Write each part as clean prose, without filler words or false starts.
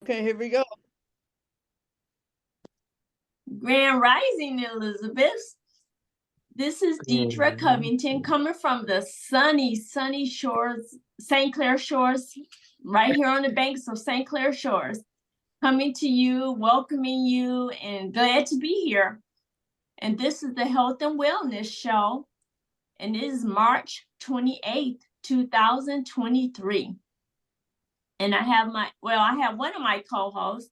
Okay, here we go. Grand Rising, Elizabeth. This is Deitra Covington coming from the sunny shores, St. Clair shores, right here on the banks of St. Clair shores. Coming to you, welcoming you, and glad to be here. And this is the Health and Wellness Show. And it is March 28th, 2023. And I have one of my co-hosts,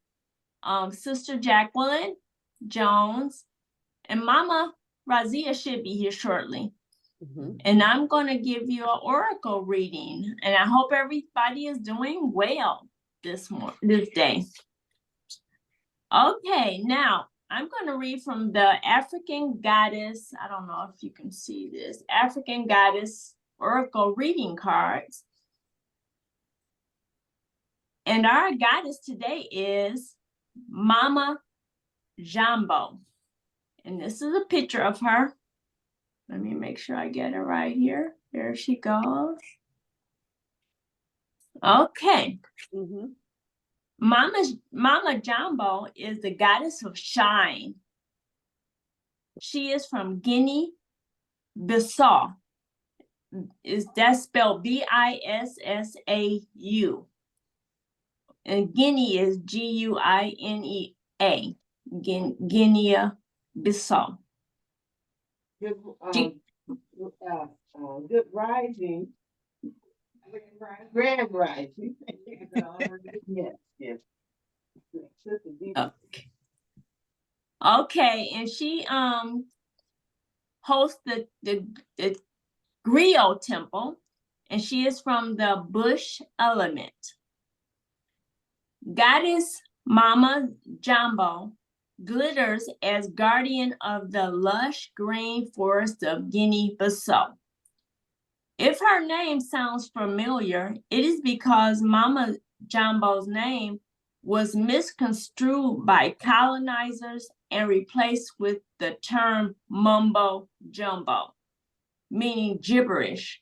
Sister Jacqueline Jones, and Mama Raziya should be here shortly. And I'm going to give you an oracle reading, and I hope everybody is doing well this day. Okay, now I'm going to read from the African Goddess. I don't know if you can see this. African Goddess Oracle reading cards. And our goddess today is Mama Jambo. And this is a picture of her. Let me make sure I get it right here. There she goes. Okay. Mama Jambo is the goddess of shine. She is from Guinea-Bissau. That's spelled B-I-S-S-A-U. And Guinea is G-U-I-N-E-A. Guinea-Bissau. Good rising. Grand rising. Yes. Okay, and she hosts the Griot Temple, and she is from the bush element. Goddess Mama Jambo glitters as guardian of the lush green forest of Guinea-Bissau. If her name sounds familiar, it is because Mama Jambo's name was misconstrued by colonizers and replaced with the term mumbo jumbo, meaning gibberish.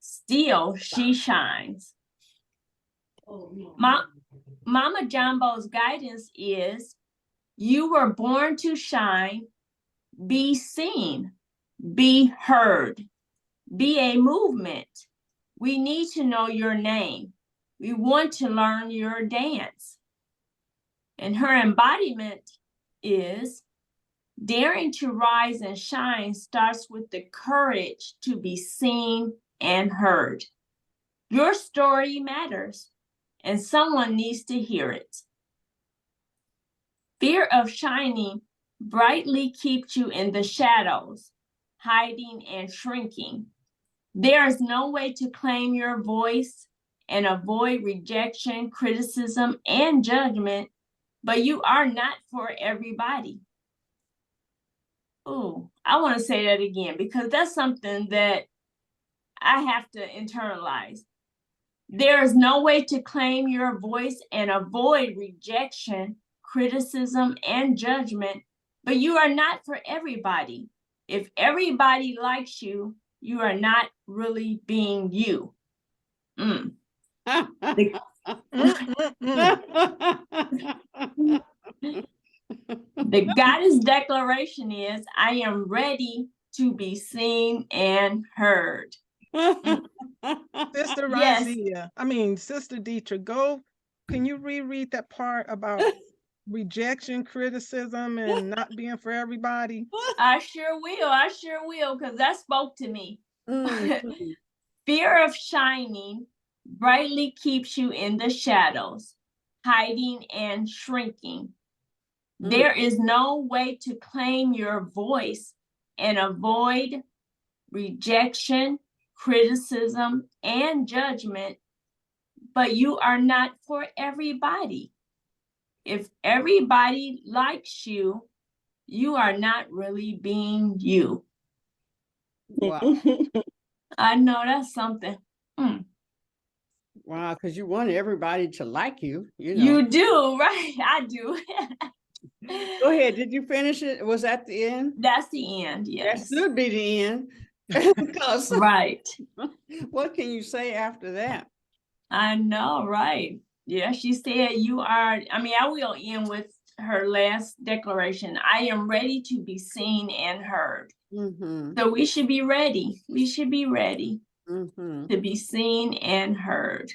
Still, she shines. Mama Jambo's guidance is, you were born to shine, be seen, be heard, be a movement. We need to know your name. We want to learn your dance. And her embodiment is, daring to rise and shine starts with the courage to be seen and heard. Your story matters, and someone needs to hear it. Fear of shining brightly keeps you in the shadows, hiding and shrinking. There is no way to claim your voice and avoid rejection, criticism, and judgment, but you are not for everybody. Ooh, I want to say that again because that's something that I have to internalize. There is no way to claim your voice and avoid rejection, criticism, and judgment, but you are not for everybody. If everybody likes you, you are not really being you. The goddess declaration is, I am ready to be seen and heard. Sister Raziya, Sister Deitra, can you reread that part about rejection, criticism, and not being for everybody? I sure will, because that spoke to me. Fear of shining brightly keeps you in the shadows, hiding and shrinking. There is no way to claim your voice and avoid rejection, criticism, and judgment, but you are not for everybody. If everybody likes you, you are not really being you. Wow. I know that's something. Wow, because you want everybody to like you. You do, right? I do. Go ahead. Did you finish it? Was that the end? That's the end, yes. That should be the end. Right. What can you say after that? I know, right? Yeah, she said you are, I mean, I will end with her last declaration. I am ready to be seen and heard. Mm-hmm. So we should be ready. We should be ready Mm-hmm. to be seen and heard.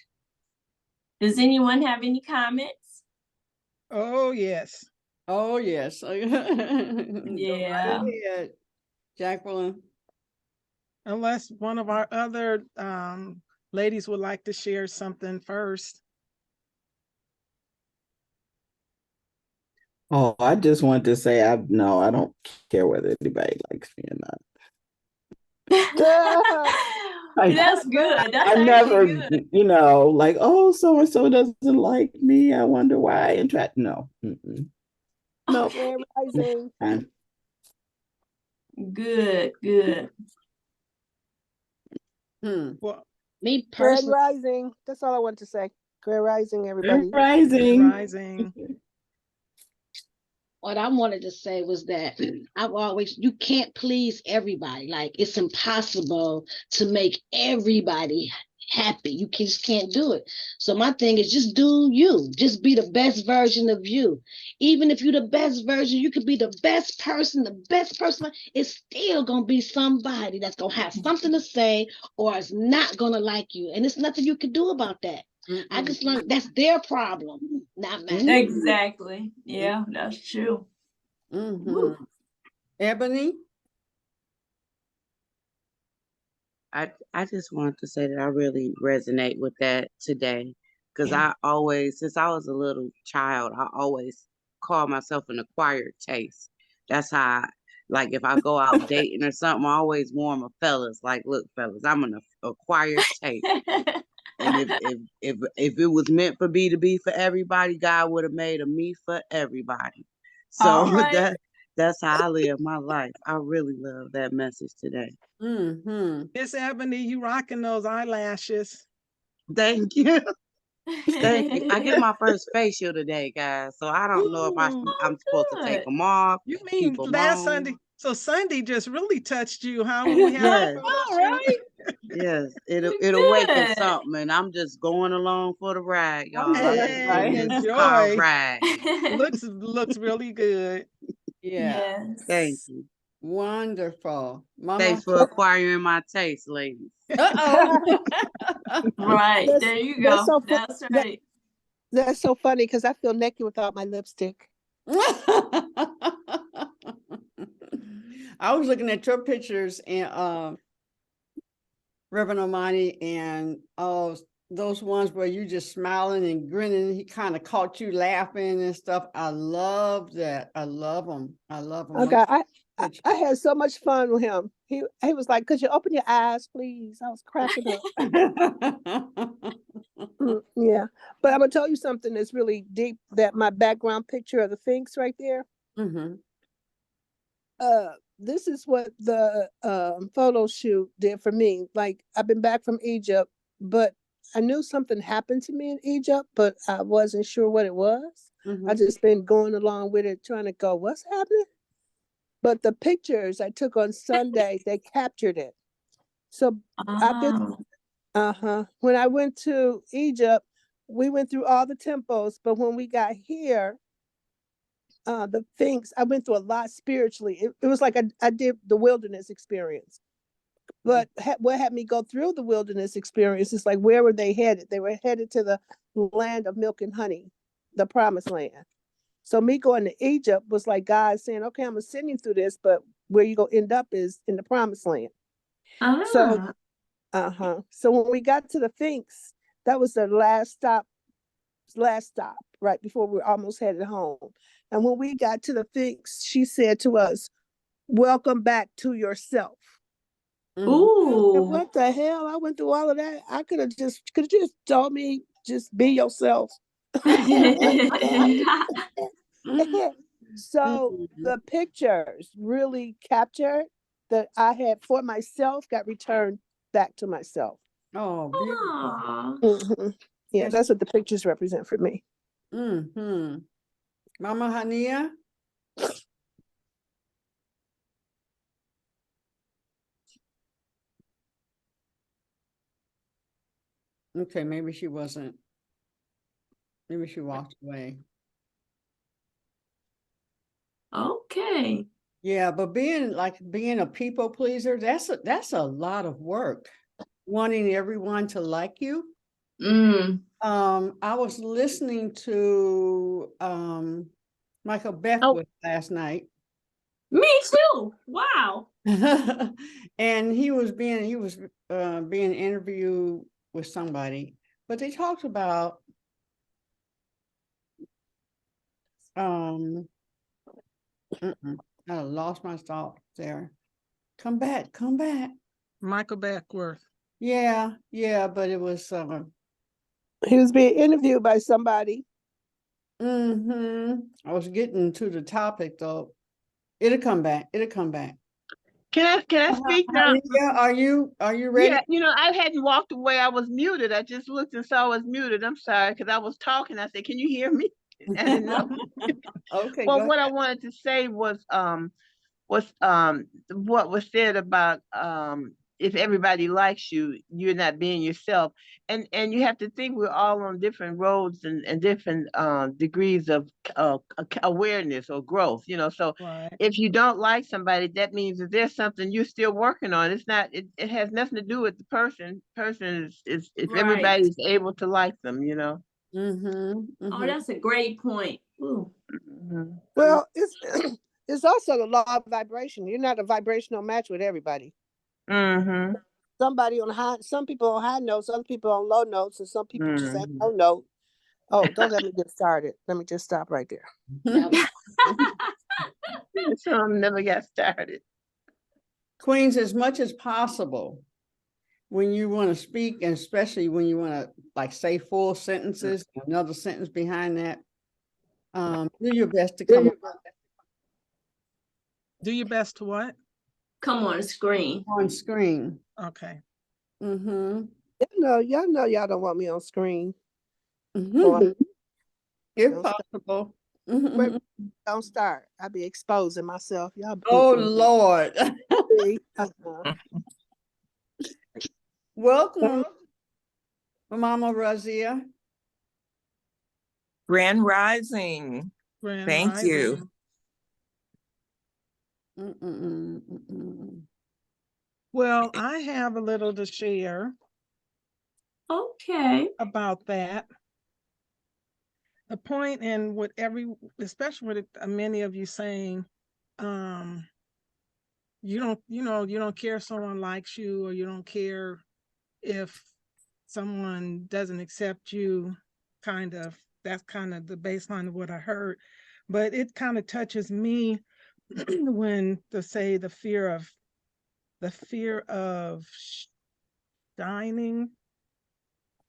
Does anyone have any comments? Oh, yes. Oh, yes. Go Yeah. right ahead, Jacqueline. Unless one of our other ladies would like to share something first. Oh, I just want to say I don't care whether anybody likes me or not. That's good. That's I never, actually good. like, oh, so and so doesn't like me. I wonder why. And try no, no. Grand Rising. Fine. Good, good. Well, Me Grand personally, Rising. That's all I want to say. Grand Rising, Good everybody. rising. rising. what I wanted to say was that you can't please everybody. Like, it's impossible to make everybody happy. You just can't do it. So my thing is, just do you. Just be the best version of you. Even if you're the best version, you could be the best person, it's still gonna be somebody that's gonna have something to say or is not gonna like you. And there's nothing you can do about that. I just learned that's their problem, not mine. Exactly. Yeah, that's true. Mm-hmm. Ebony? I just wanted to say that I really resonate with that today because I always, since I was a little child, I always call myself an acquired taste. That's how, like, if I go out dating or something, I always warn my fellas, like, look, fellas, I'm an acquired taste. And if it was meant for me to be for everybody, God would have made a me for everybody. So All right. that's how I live my life. I really love that message today. Mm-hmm. Miss Ebony, you rocking those eyelashes. Thank you. Thank you. I get my first facial today, guys. So I don't know if Ooh, I'm supposed to take Good. them off, you keep mean them last on. Sunday? So Sunday just really touched you, huh? When we had Yes, the All photo shoot. right. yes. It'll awaken Good. something, and I'm just going along for the ride, I know y'all. I'm that's just in right. Hey, this car enjoy. ride. Looks really good. Yeah. Thank Yes. you. Wonderful. Mama. Thanks for acquiring my taste, ladies. Uh-oh. Right. That's There you that's go. so That's that right. that's so funny because I feel naked without my lipstick. I was looking at your pictures and Reverend Almighty and those ones where you just smiling and grinning. He kind of caught you laughing and stuff. I love that. I love them. I love them. Okay, I had so much fun with him. He was like, "Could you open your eyes, please?" I was cracking up. Yeah, but I'm gonna tell you something that's really deep. That my background picture of the Sphinx right there. Mm-hmm. This is what the photo shoot did for me. Like, I've been back from Egypt, but I knew something happened to me in Egypt, but I wasn't sure what it was. Mm-hmm. I just been going along with it, trying to go, what's happening? But the pictures I took on Sunday, they captured it. So I've been, when I went to Egypt, we went through all the temples, but when we got here, the things I went through a lot spiritually. It was like I did the wilderness experience. But what had me go through the wilderness experience is like, where were they headed? They were headed to the land of milk and honey, the promised land. So me going to Egypt was like God saying, okay, I'm gonna send you through this, but where you gonna end up is in the promised land. So so when we got to the Sphinx, that was the last stop, right before we were almost headed home. And when we got to the Sphinx, she said to us, welcome back to yourself. Ooh. What the hell? I went through all of that. I could have just told me, just be yourself. So the pictures really captured that I had for myself got returned back to myself. Oh, beautiful. Mm-hmm. Yeah, that's what the pictures represent for me. Mm-hmm. Mama Hania? Okay, maybe she wasn't. Maybe she walked away. Okay. Yeah, but being a people pleaser, that's a lot of work. Wanting everyone to like you. Mm. I was listening to Michael Beckwith last night. Me too. Wow. And he was being interviewed with somebody, but they talked about I lost my thought there. Come back. Michael Beckworth. Yeah, but it was He was being interviewed by somebody. I was getting to the topic though. It'll come back. Can I speak now? Yeah, are you ready? Yeah, I hadn't walked away. I was muted. I just looked and saw I was muted. I'm sorry, because I was talking. I said, "Can you hear me?" I didn't know. Okay, Well, go what I wanted to say was what was said about if everybody likes you, you're not being yourself. And you have to think we're all on different roads and different degrees of awareness or growth, so Right. if you don't like somebody, that means that there's something you're still working on. It's not, it has nothing to do with the person is if Right. everybody's able to like them. Oh, that's a great point. Ooh. Mhm. Well, it's it's also the law of vibration. You're not a vibrational match with everybody. Mhm. Somebody on high, some people on high notes, other people on low notes, and some people just ain't Mhm. no note. Oh, don't let me get started. Let me just stop right there. Now, So I never got started. Queens, as much as possible, when you want to speak, and especially when you want to say full sentences, another sentence behind that, do your best to come Do your best to what? Come on the screen. on screen. Okay. Mm-hmm. Y'all know y'all don't want me on screen. Or If don't start. possible. Wait, don't start. I'll be exposing myself. Y'all. Oh Lord. Uh-huh. Welcome, Mama Raziya. Grand Rising. Grand Thank you. Well, I have a little to share Okay. about that. The point in what especially with many of you saying, you don't care if someone likes you, or you don't care if someone doesn't accept you. That's kind of the baseline of what I heard, but it kind of touches me when to say the fear of shining,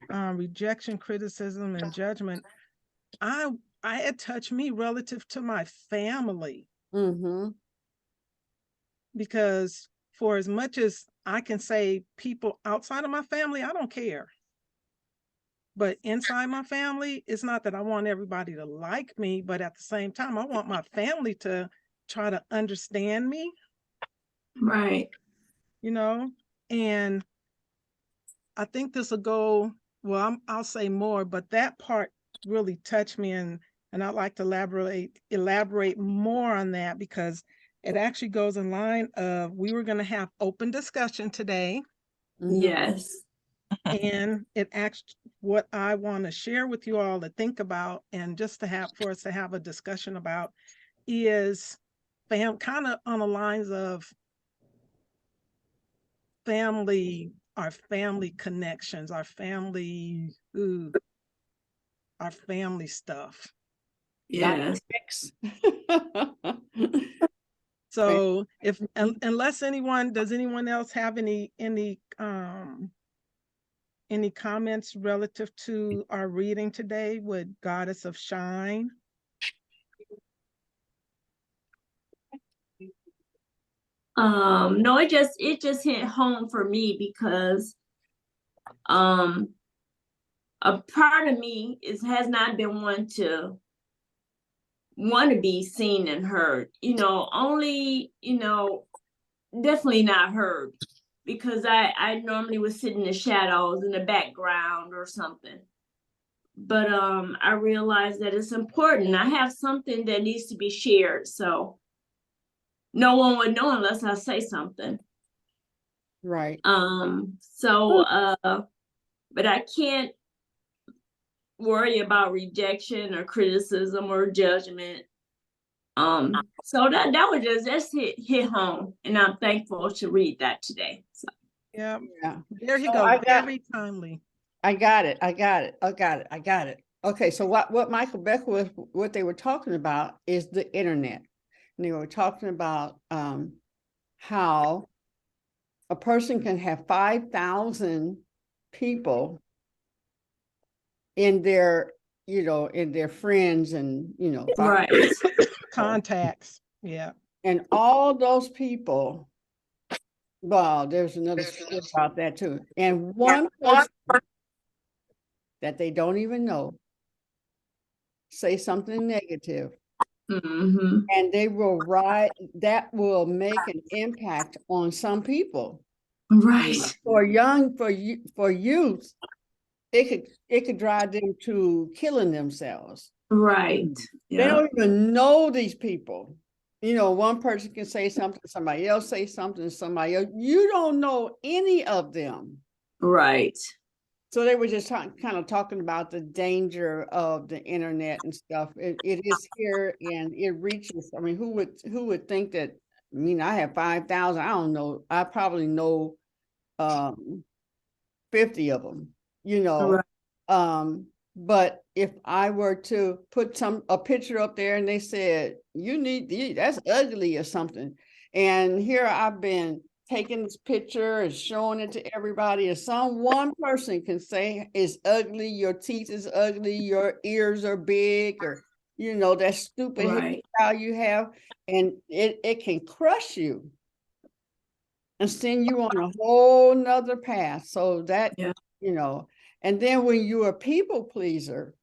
rejection, criticism, and judgment. It touched me relative to my family. Because for as much as I can say people outside of my family, I don't care. But inside my family, it's not that I want everybody to like me, but at the same time, I want my family to try to understand me. Right. And I think this will go, well, I'll say more, but that part really touched me, and I'd like to elaborate more on that, because it actually goes in line of, we were going to have open discussion today. Yes. And it actually, what I want to share with you all to think about, and just for us to have a discussion about, is kind of on the lines of family, our family connections, our family stuff. Yes. So unless does anyone else have any comments relative to our reading today with Goddess of Shine? No, it just hit home for me, because a part of me has not been one to want to be seen and heard, only, definitely not heard, because I normally would sit in the shadows, in the background or something. But I realize that it's important. I have something that needs to be shared, so no one would know unless I say something. Right. But I can't worry about rejection or criticism or judgment. So that was just hit home, and I'm thankful to read that today. So Yeah, Yeah. there you So go. I got- Very timely. I got it. Okay, so what Michael Beck was, what they were talking about is the internet. And they were talking about how a person can have 5,000 people in their, in their friends and, right, Contacts. Yeah. and all those people, well, there's another story about that too. And one person that they don't even know say something negative, mm-hmm. and that will make an impact on some people. Right, For youth, it could drive them to killing themselves. right. They Yeah, don't even know these people. One person can say something, somebody else say something, somebody else. You don't know any of them. right. So they were just kind of talking about the danger of the internet and stuff. It is here and it reaches. I mean, who would think that? I mean, I have 5,000. I don't know. I probably know 50 of them. Right. But if I were to put a picture up there and they said, that's ugly or something. And here I've been taking this picture and showing it to everybody. And one person can say it's ugly, your teeth is ugly, your ears are big, or, that stupid Right. hairstyle you have. And it can crush you and send you on a whole nother path. So that, Yeah. And then when you're a people pleaser,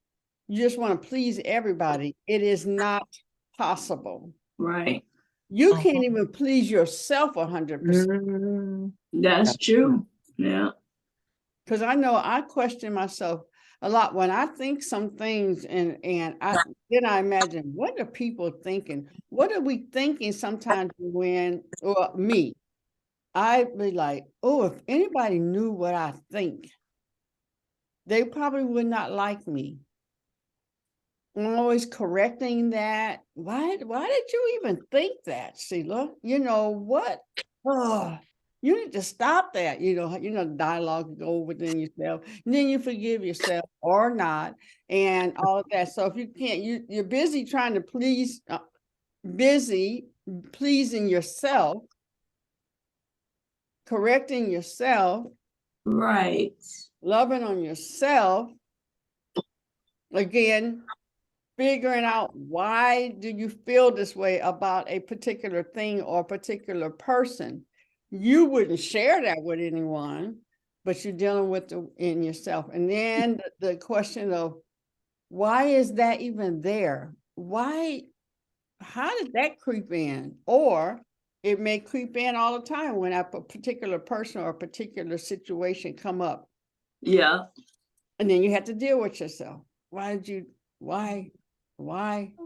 you just want to please everybody. It is not possible. Right. You can't even please yourself 100%. That's true. Yeah. Because I know I question myself a lot when I think some things, and then I imagine, what are people thinking? What are we thinking sometimes or me? I'd be like, oh, if anybody knew what I think, they probably would not like me. I'm always correcting that. Why did you even think that, Sheila? What? Oh, you need to stop that. Dialogue go within yourself. And then you forgive yourself or not, and all of that. So if you can't, you're busy trying to pleasing yourself, correcting yourself, Right. loving on yourself, again, figuring out why do you feel this way about a particular thing or a particular person. You wouldn't share that with anyone, but you're dealing with it in yourself. And then the question of, why is that even there? How did that creep in? Or it may creep in all the time when a particular person or a particular situation come up. Yeah. And then you have to deal with yourself. Why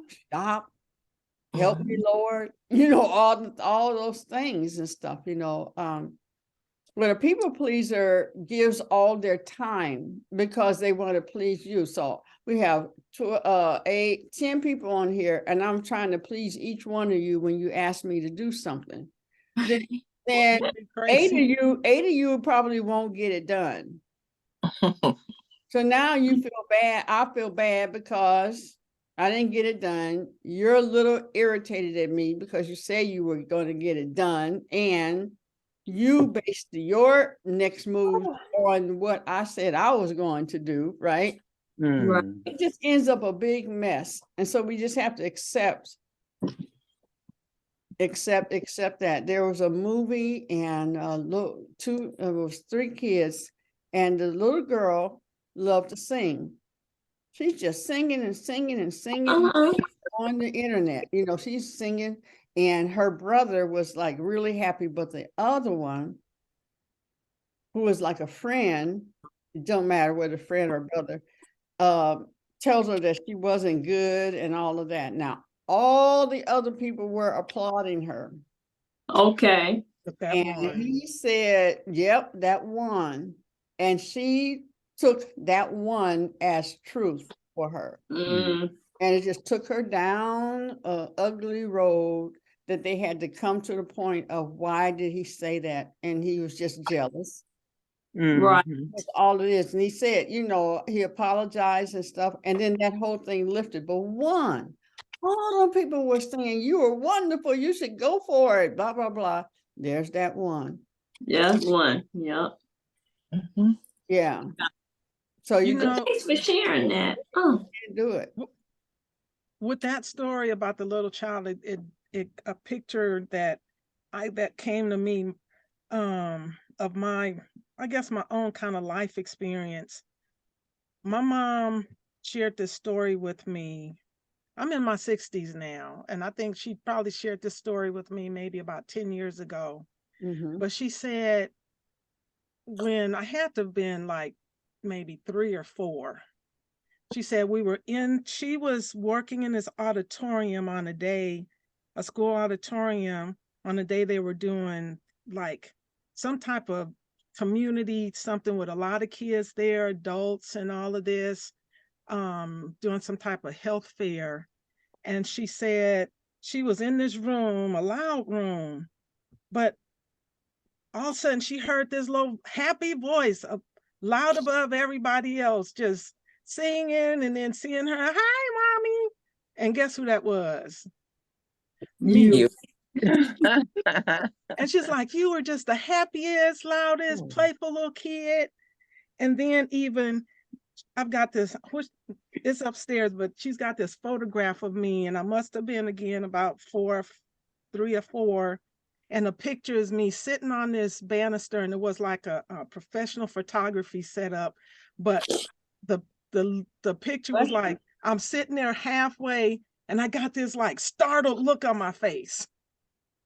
stop? Help me, Lord. All those things and stuff, When a people pleaser gives all their time because they want to please you. So we have 10 people on here, and I'm trying to please each one of you when you ask me to do something. Then eight of you probably won't get it done. So now you feel bad. I feel bad because I didn't get it done. You're a little irritated at me because you say you were going to get it done, and you based your next move on what I said I was going to do, right? Right. It just ends up a big mess. And so we just have to accept that. There was a movie, and it was 3 kids, and the little girl loved to sing. She's just singing and singing and singing on the internet. She's singing, and her brother was like really happy, but the other one, who was like a friend, it don't matter whether friend or brother, tells her that she wasn't good and all of that. Now, all the other people were applauding her. Okay. But that And one. he said, yep, that one. And she took that one as truth for her. Mm. And it just took her down a ugly road that they had to come to the point of why did he say that? And he was just jealous. Right. Mhm. That's all it is. And he said, you know, he apologized and stuff. And then that whole thing lifted. But one, all them people were saying, you were wonderful. You should go for it. Blah, blah, blah. There's that one. Just one. Yep. Mhm. Yeah. So you You just know, Thanks for sharing that. Oh. can't do it. with that story about the little child, it a picture that came to me of my, I guess, my own kind of life experience. My mom shared this story with me. I'm in my 60s now, and I think she probably shared this story with me maybe about 10 years ago. Mhm. But she said, when I had to have been like maybe 3 or 4, she said she was working in this auditorium on a day, a school auditorium, on a day they were doing like some type of community, something with a lot of kids there, adults and all of this, doing some type of health fair. And she said she was in this room, a loud room, but all of a sudden she heard this little happy voice loud above everybody else, just singing, and then seeing her, hi, mommy. And guess who that was? Me. You. And she's like, you were just the happiest, loudest, playful little kid. And then even I've got this, it's upstairs, but she's got this photograph of me, and I must have been again about 3 or 4. And the picture is me sitting on this banister, and it was like a professional photography setup. But the picture was like, I'm sitting there halfway, and I got this like startled look on my face.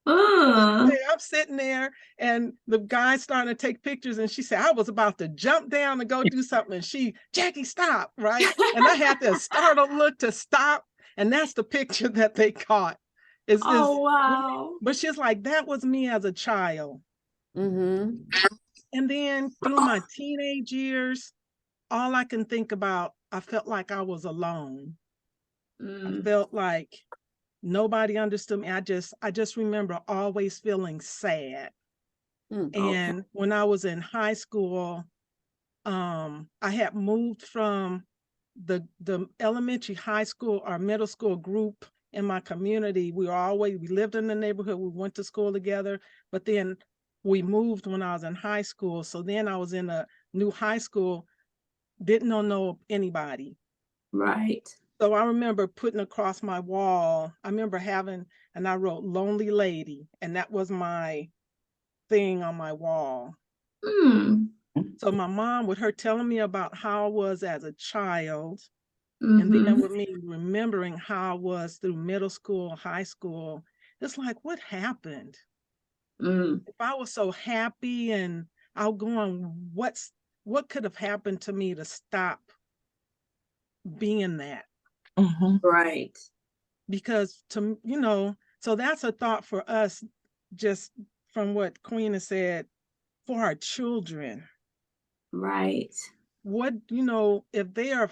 I'm sitting there, and the guy starting to take pictures, and she said, I was about to jump down to go do something. And Jackie, stop, right? And I had this startled look to stop. And that's the picture that they caught. Oh, wow. But she's like, that was me as a child. Mm-hmm. And then through my teenage years, all I can think about, I felt like I was alone. I felt like nobody understood me. I just remember always feeling sad. And when I was in high school, I had moved from the elementary, high school, or middle school group in my community. We lived in the neighborhood. We went to school together, but then we moved when I was in high school. So then I was in a new high school, didn't know anybody. Right. So I remember putting across my wall, and I wrote "Lonely Lady," and that was my thing on my wall. So my mom, with her telling me about how I was as a child, and then with me remembering how I was through middle school, high school, it's like, what happened? If I was so happy and outgoing, what could have happened to me to stop being that? Right. Because so that's a thought for us, just from what Queen has said, for our children. Right. What, if they are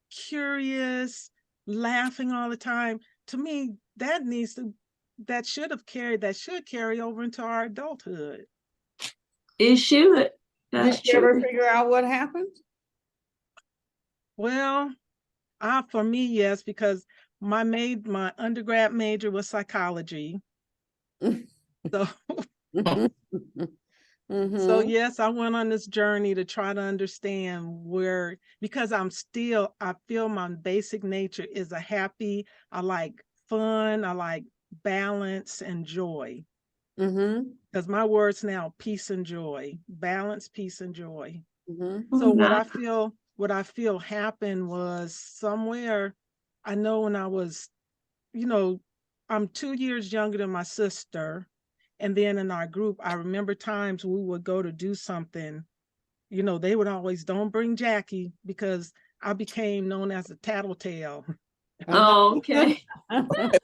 curious, laughing all the time, to me, that should carry over into our adulthood. It should. Did you ever figure out what happened? Well, for me, yes, because my undergrad major was psychology. So so yes, I went on this journey to try to understand because I feel my basic nature is I like fun, I like balance and joy. Because my words now, peace and joy, balance, peace and joy. So what I feel happened was somewhere, I know when I was, I'm 2 years younger than my sister. And then in our group, I remember times we would go to do something, they would always, don't bring Jackie, because I became known as a tattletale. Oh, okay.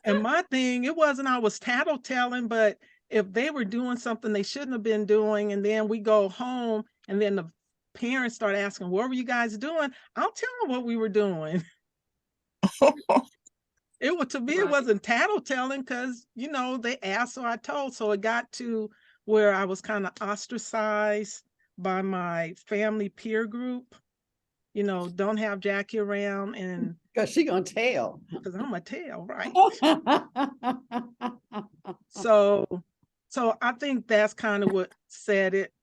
And my thing, it wasn't I was tattletelling, but if they were doing something they shouldn't have been doing, and then we go home and then the parents start asking, what were you guys doing? I'll tell them what we were doing. It was, to me, it Right. wasn't tattletelling because, you know, they asked, so I told. So it got to where I was kind of ostracized by my family peer group. You know, don't have Jackie around, and Cause she gonna tell. because I'm a tell, right? Mhm. So I think that's kind of what set it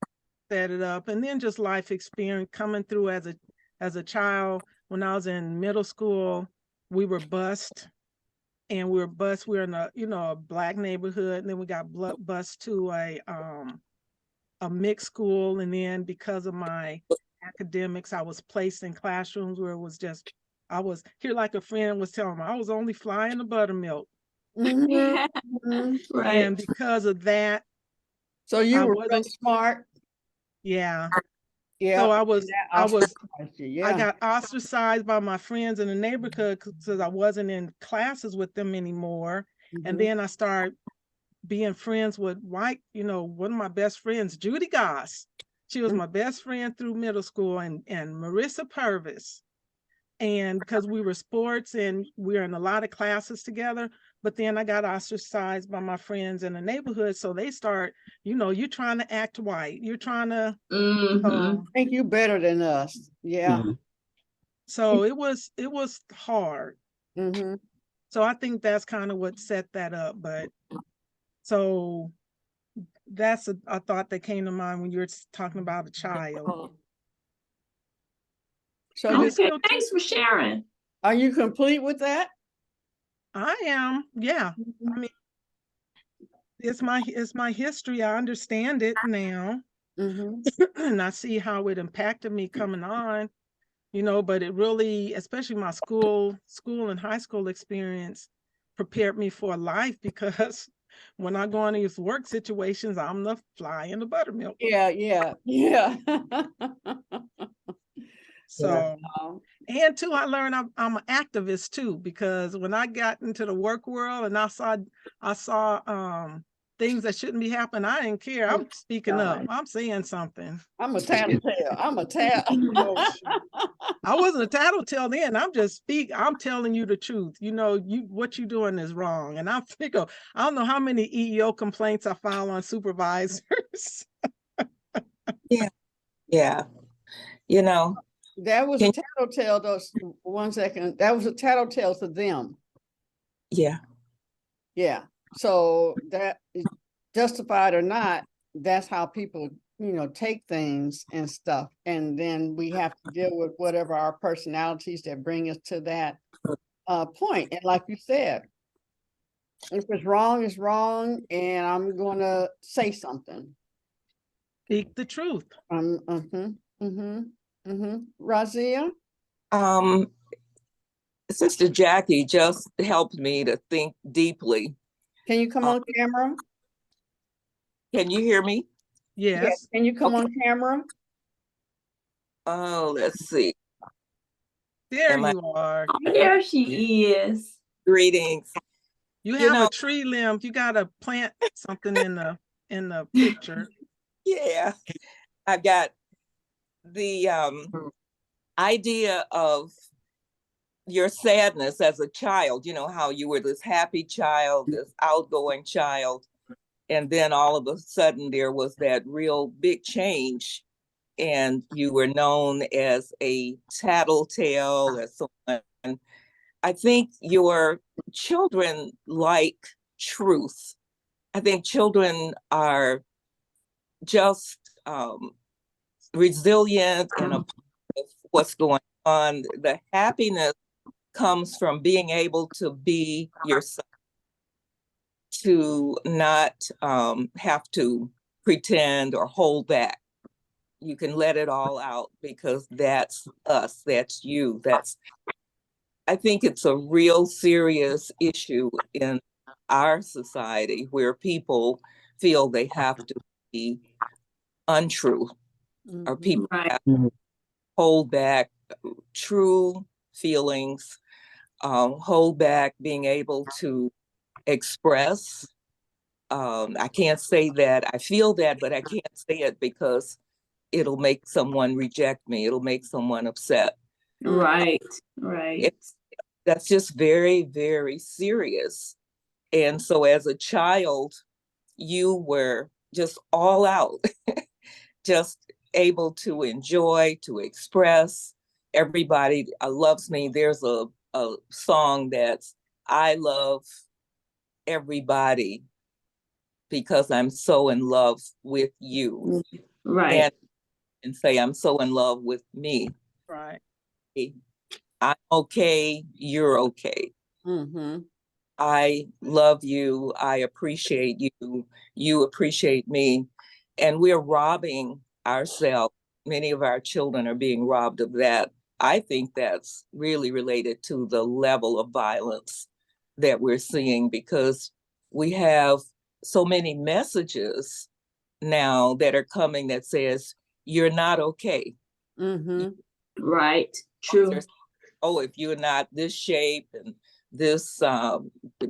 up. And then just life experience coming through as a child. When I was in middle school, we were bused. And we were in a, you know, a Black neighborhood, and then we got bused to a mixed school. And then because of my academics, I was placed in classrooms where it was just, I was here, like a friend was telling me, I was only flying the buttermilk. Mhm. Mhm. Right. And because of that, So you I were real wasn't, smart. yeah. Yeah. So I Yeah. got ostracized by my friends in the neighborhood because I wasn't in classes with them anymore. And Mhm. then I started being friends with white, you know, one of my best friends, Judy Goss. She was Mm. my best friend through middle school, and Marissa Purvis. And because we were sports and we were in a lot of classes together, but then I got ostracized by my friends in the neighborhood. So they start, you know, you're trying to act white. You're trying to, Mhm. Think you better than us. Yeah. so it was hard. Mm-hmm. So I think that's kind of what set that up. But so that's a thought that came to mind when you were talking about a child. So And did, it's Okay, still, thanks for sharing. are you complete with that? I am, yeah. I mean, it's my history. I understand it now. Mm-hmm. And I see how it impacted me coming on, you know, but it really, especially my school and high school experience, prepared me for life because when I go in these work situations, I'm the fly in the buttermilk. Yeah, yeah, yeah. So, Um, and two, I learned I'm an activist too, because when I got into the work world and I saw things that shouldn't be happening, I didn't care. I'm speaking up. I'm saying something. I'm a tattletale. I'm a Oh, shoot. I wasn't a tattletale then. I'm telling you the truth. You know, what you doing is wrong. And I don't know how many EEO complaints I file on supervisors. Yeah. You know, That was a Can- tattletale, those 1 second. That was a tattletale to them. yeah. Yeah. So that is justified or not, that's how people, you know, take things and stuff. And then we have to deal with whatever our personalities that bring us to that point. And like you said, if it's wrong, it's wrong, and I'm gonna say something. Speak the truth. Razia? Sister Jackie just helped me to think deeply. Can you come on camera? Can you hear me? Yes. Can you come on camera? Oh, let's see. There Am I- you are. There she is. Greetings. You You have know- a tree limb. You gotta plant something in the picture. Yeah. I've got the idea of your sadness as a child, you know, how you were this happy child, this outgoing child. And then all of a sudden there was that real big change. And you were known as a tattletale, as someone. I think your children like truth. I think children are just resilient and a part of what's going on. The happiness comes from being able to be yourself, to not have to pretend or hold back. You can let it all out because that's us, that's you, I think it's a real serious issue in our society where people feel they have to be untrue or people Right. have to hold back true feelings, hold back being able to express. I can't say that I feel that, but I can't say it because it'll make someone reject me. It'll make someone upset. Right, right. That's just very, very serious. And so as a child, you were just all out, just able to enjoy, to express. Everybody loves me. There's a song that's, I love everybody because I'm so in love with you. Right. And say, I'm so in love with me. Right. I'm okay, you're okay. Mm-hmm. I love you, I appreciate you, you appreciate me. And we're robbing ourselves. Many of our children are being robbed of that. I think that's really related to the level of violence that we're seeing, because we have so many messages now that are coming that says, you're not okay. Mm-hmm. Right. True. Oh, if you're not this shape and this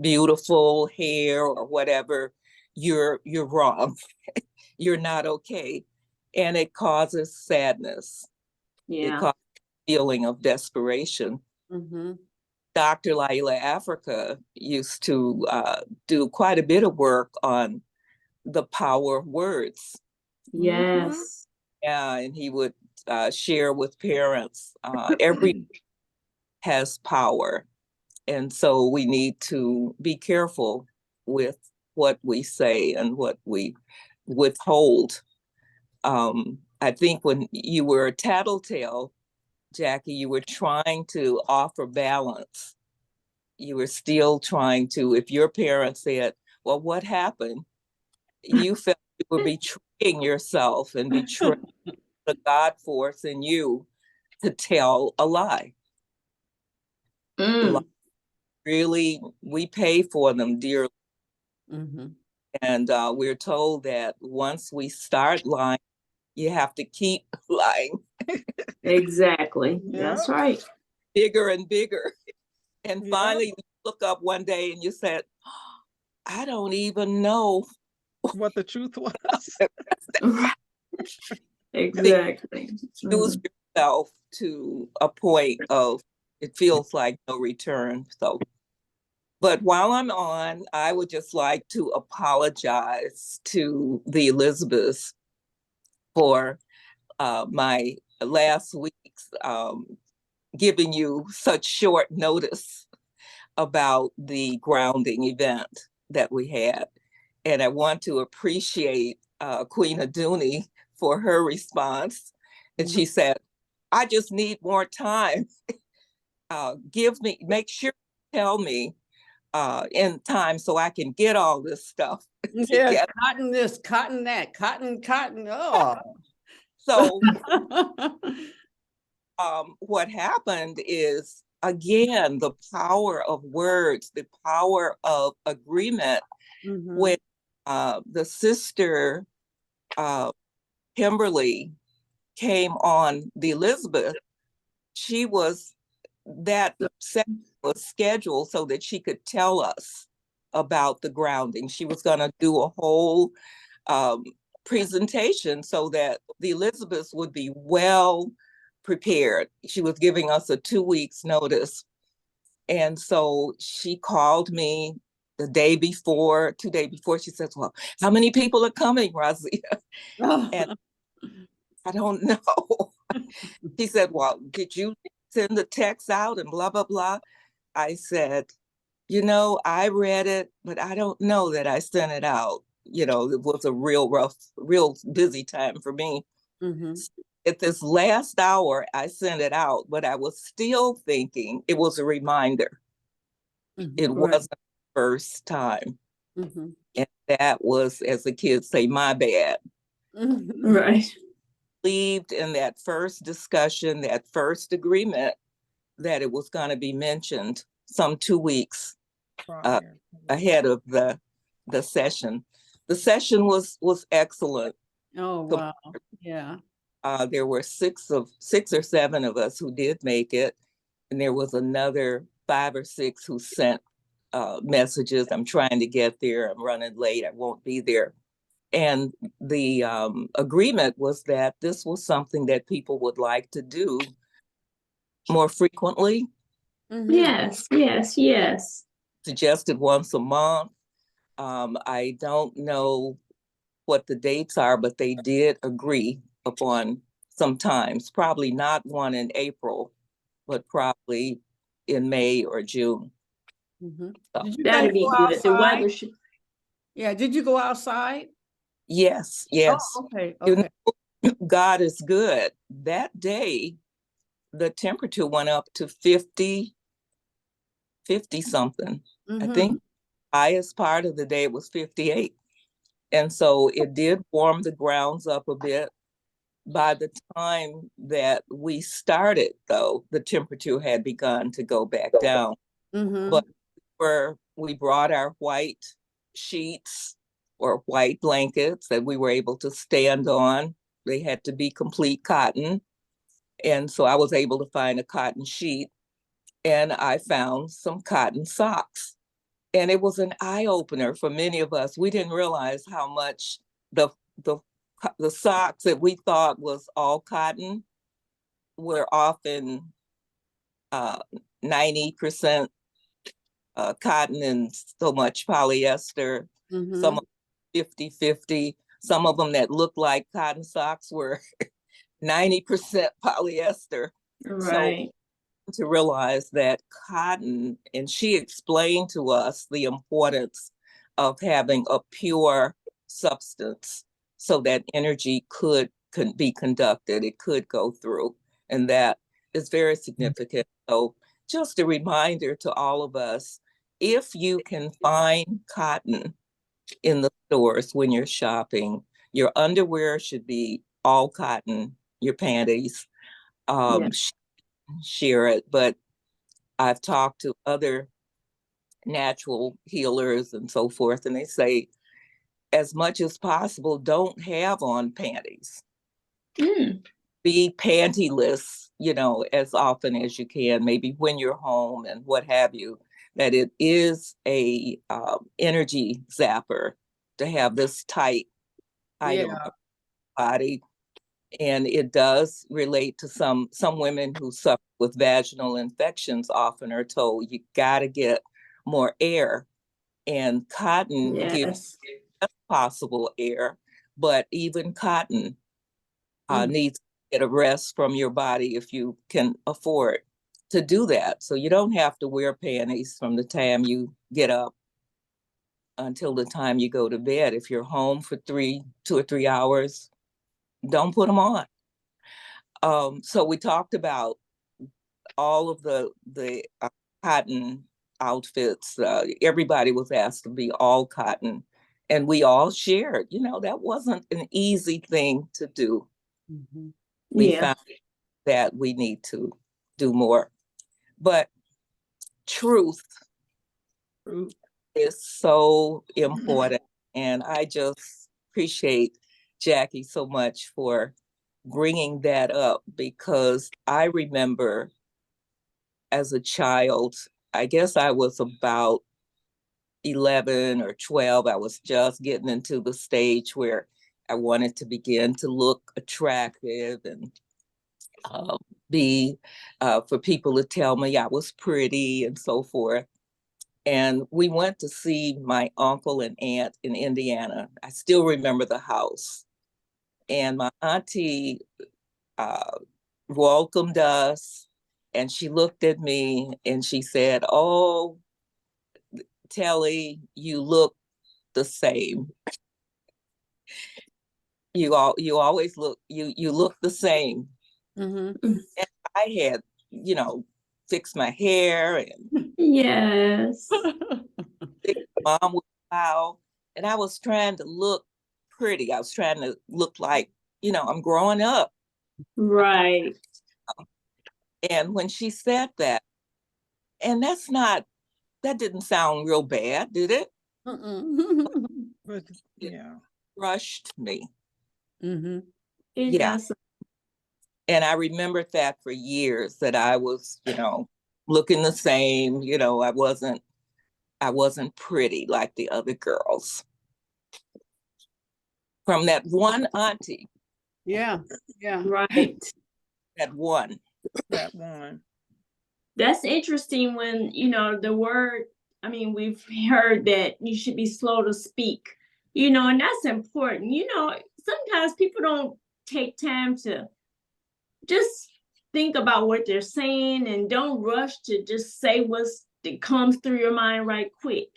beautiful hair or whatever, you're wrong. You're not okay. And it causes sadness. It Yeah. causes a feeling of desperation. Mm-hmm. Dr. Laila Africa used to do quite a bit of work on the power of words. Yes. Yeah, and he would share with parents, every has power. And so we need to be careful with what we say and what we withhold. I think when you were a tattletale, Jackie, you were trying to offer balance. You were still trying to, if your parents said, well, what happened? You felt you were betraying yourself and betraying the God force in you to tell a lie. Mm. Really, we pay for them dearly. Mm-hmm. And we're told that once we start lying, you have to keep lying. Exactly. Yeah. That's right. Bigger and bigger. And Yeah. finally, you look up one day and you said, I don't even know. What the truth was. Right. Exactly. Lose yourself to a point of it feels like no return. So, but while I'm on, I would just like to apologize to the Elizabeths for my last week's giving you such short notice about the grounding event that we had. And I want to appreciate Queen Aduni for her response. And she said, I just need more time. Make sure you tell me in time so I can get all this stuff Yeah, together. cotton this, cotton that, cotton. Oh. So what happened is, again, the power of words, the power of agreement. Mm-hmm. When the sister Kimberly came on the Elizabeth, that session was scheduled so that she could tell us about the grounding. She was going to do a whole presentation so that the Elizabeths would be well prepared. She was giving us a 2 weeks notice. And so she called me the day before, 2 days before. She says, well, how many people are coming, Raziya? And I don't know. She said, well, did you send the text out and blah, blah, blah? I said, I read it, but I don't know that I sent it out. It was a real rough, real busy time for me. Mm-hmm. At this last hour, I sent it out, but I was still thinking it was a reminder. Mm-hmm. It wasn't the first time. Mm-hmm. And that was, as the kids say, my bad. Mm-hmm. Right. Believed in that first discussion, that first agreement, that it was going to be mentioned some 2 weeks ahead of the session. The session was excellent. Oh, wow. Yeah. There were six or seven of us who did make it, and there was another 5 or 6 who sent messages. I'm trying to get there. I'm running late. I won't be there. And the agreement was that this was something that people would like to do more frequently. Mhm. Yes, yes, yes. Suggested once a month. I don't know what the dates are, but they did agree upon sometimes, probably not one in April, but probably in May or June. Mhm. So, Did you That'd guys be go good. The outside? weather should. Yeah, did you go outside? yes, yes. Oh, okay, You okay. know, God is good. That day, the temperature went up to 50 something. I think Mhm. highest part of the day was 58. And so it did warm the grounds up a bit. By the time that we started, though, the temperature had begun to go back down. Mhm. But we brought our white sheets or white blankets that we were able to stand on. They had to be complete cotton. And so I was able to find a cotton sheet, and I found some cotton socks. And it was an eye opener for many of us. We didn't realize how much the the the socks that we thought was all cotton were often 90% cotton and so much polyester. Some Mhm. 50-50. Some of them that looked like cotton socks were 90% polyester. So Right. to realize that cotton, and she explained to us the importance of having a pure substance so that energy could be conducted, it could go through, and that is very significant. So just a reminder to all of us, if you can find cotton in the stores when you're shopping, your underwear should be all cotton, your panties, Yeah. share it, but I've talked to other natural healers and so forth, and they say, as much as possible, don't have on panties. Mm. Be pantyless, as often as you can, maybe when you're home and what have you, that it is a energy zapper to have this tight item Yeah. of body. And it does relate to some women who suffer with vaginal infections often are told you got to get more air, and cotton gives Yes. possible air, but even cotton Mhm. needs to get a rest from your body if you can afford to do that. So you don't have to wear panties from the time you get up until the time you go to bed. If you're home for 2 or 3 hours, don't put them on. So we talked about all of the cotton outfits. Everybody was asked to be all cotton, and we all shared. That wasn't an easy thing to do. Mhm. We Yeah. found that we need to do more, but truth is so important, and I just appreciate Jackie so much for bringing that up, because I remember as a child, I guess I was about 11 or 12. I was just getting into the stage where I wanted to begin to look attractive and be, for people to tell me I was pretty and so forth. And we went to see my uncle and aunt in Indiana. I still remember the house. And my auntie uh, welcomed us, and she looked at me and she said, "Oh, Telly, you look the same. You always you look the same." Mhm. And I had, fixed my hair, and Yes. mom was loud, and I was trying to look pretty. I was trying to look like, I'm growing up. Right. And when she said that, and that didn't sound real bad, did it? Mm-mm. But yeah, Rushed me. Mhm. It Yeah. does. And I remembered that for years, that I was, looking the same, I wasn't pretty like the other girls. From that one auntie, Yeah, yeah. Right. that one. That one. That's interesting when, the word, I mean, we've heard that you should be slow to speak, and that's important. Sometimes people don't take time to just think about what they're saying and don't rush to just say that comes through your mind right quick.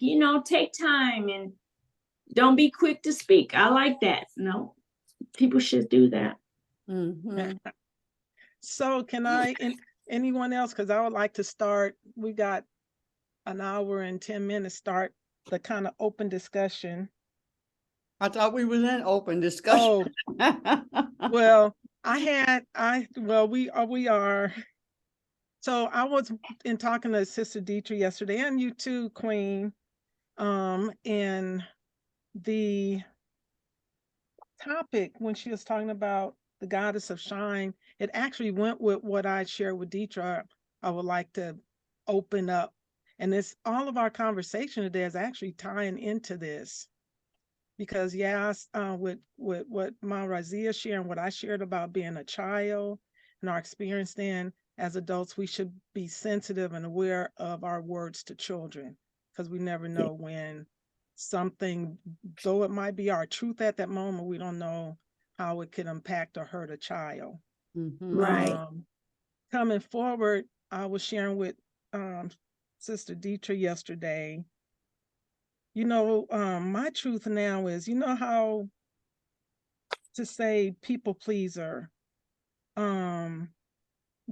Take time and don't be quick to speak. I like that. People should do that. Mhm. So can anyone else, because I would like to start, we got an hour and 10 minutes, start the kind of open discussion. I thought we was in open discussion. Oh, well, we are. So I was in talking to Sister Deitra yesterday, and you too, Queen. And the topic, when she was talking about the goddess of shine, it actually went with what I shared with Deitra. I would like to open up, and it's all of our conversation today is actually tying into this, because with what my Raziya shared and what I shared about being a child and our experience then as adults, we should be sensitive and aware of our words to children, because we never know when something, though it might be our truth at that moment, we don't know how it could impact or hurt a child. Mhm. Right. Coming forward, I was sharing with Sister Deitra yesterday. My truth now is, how to say people pleaser.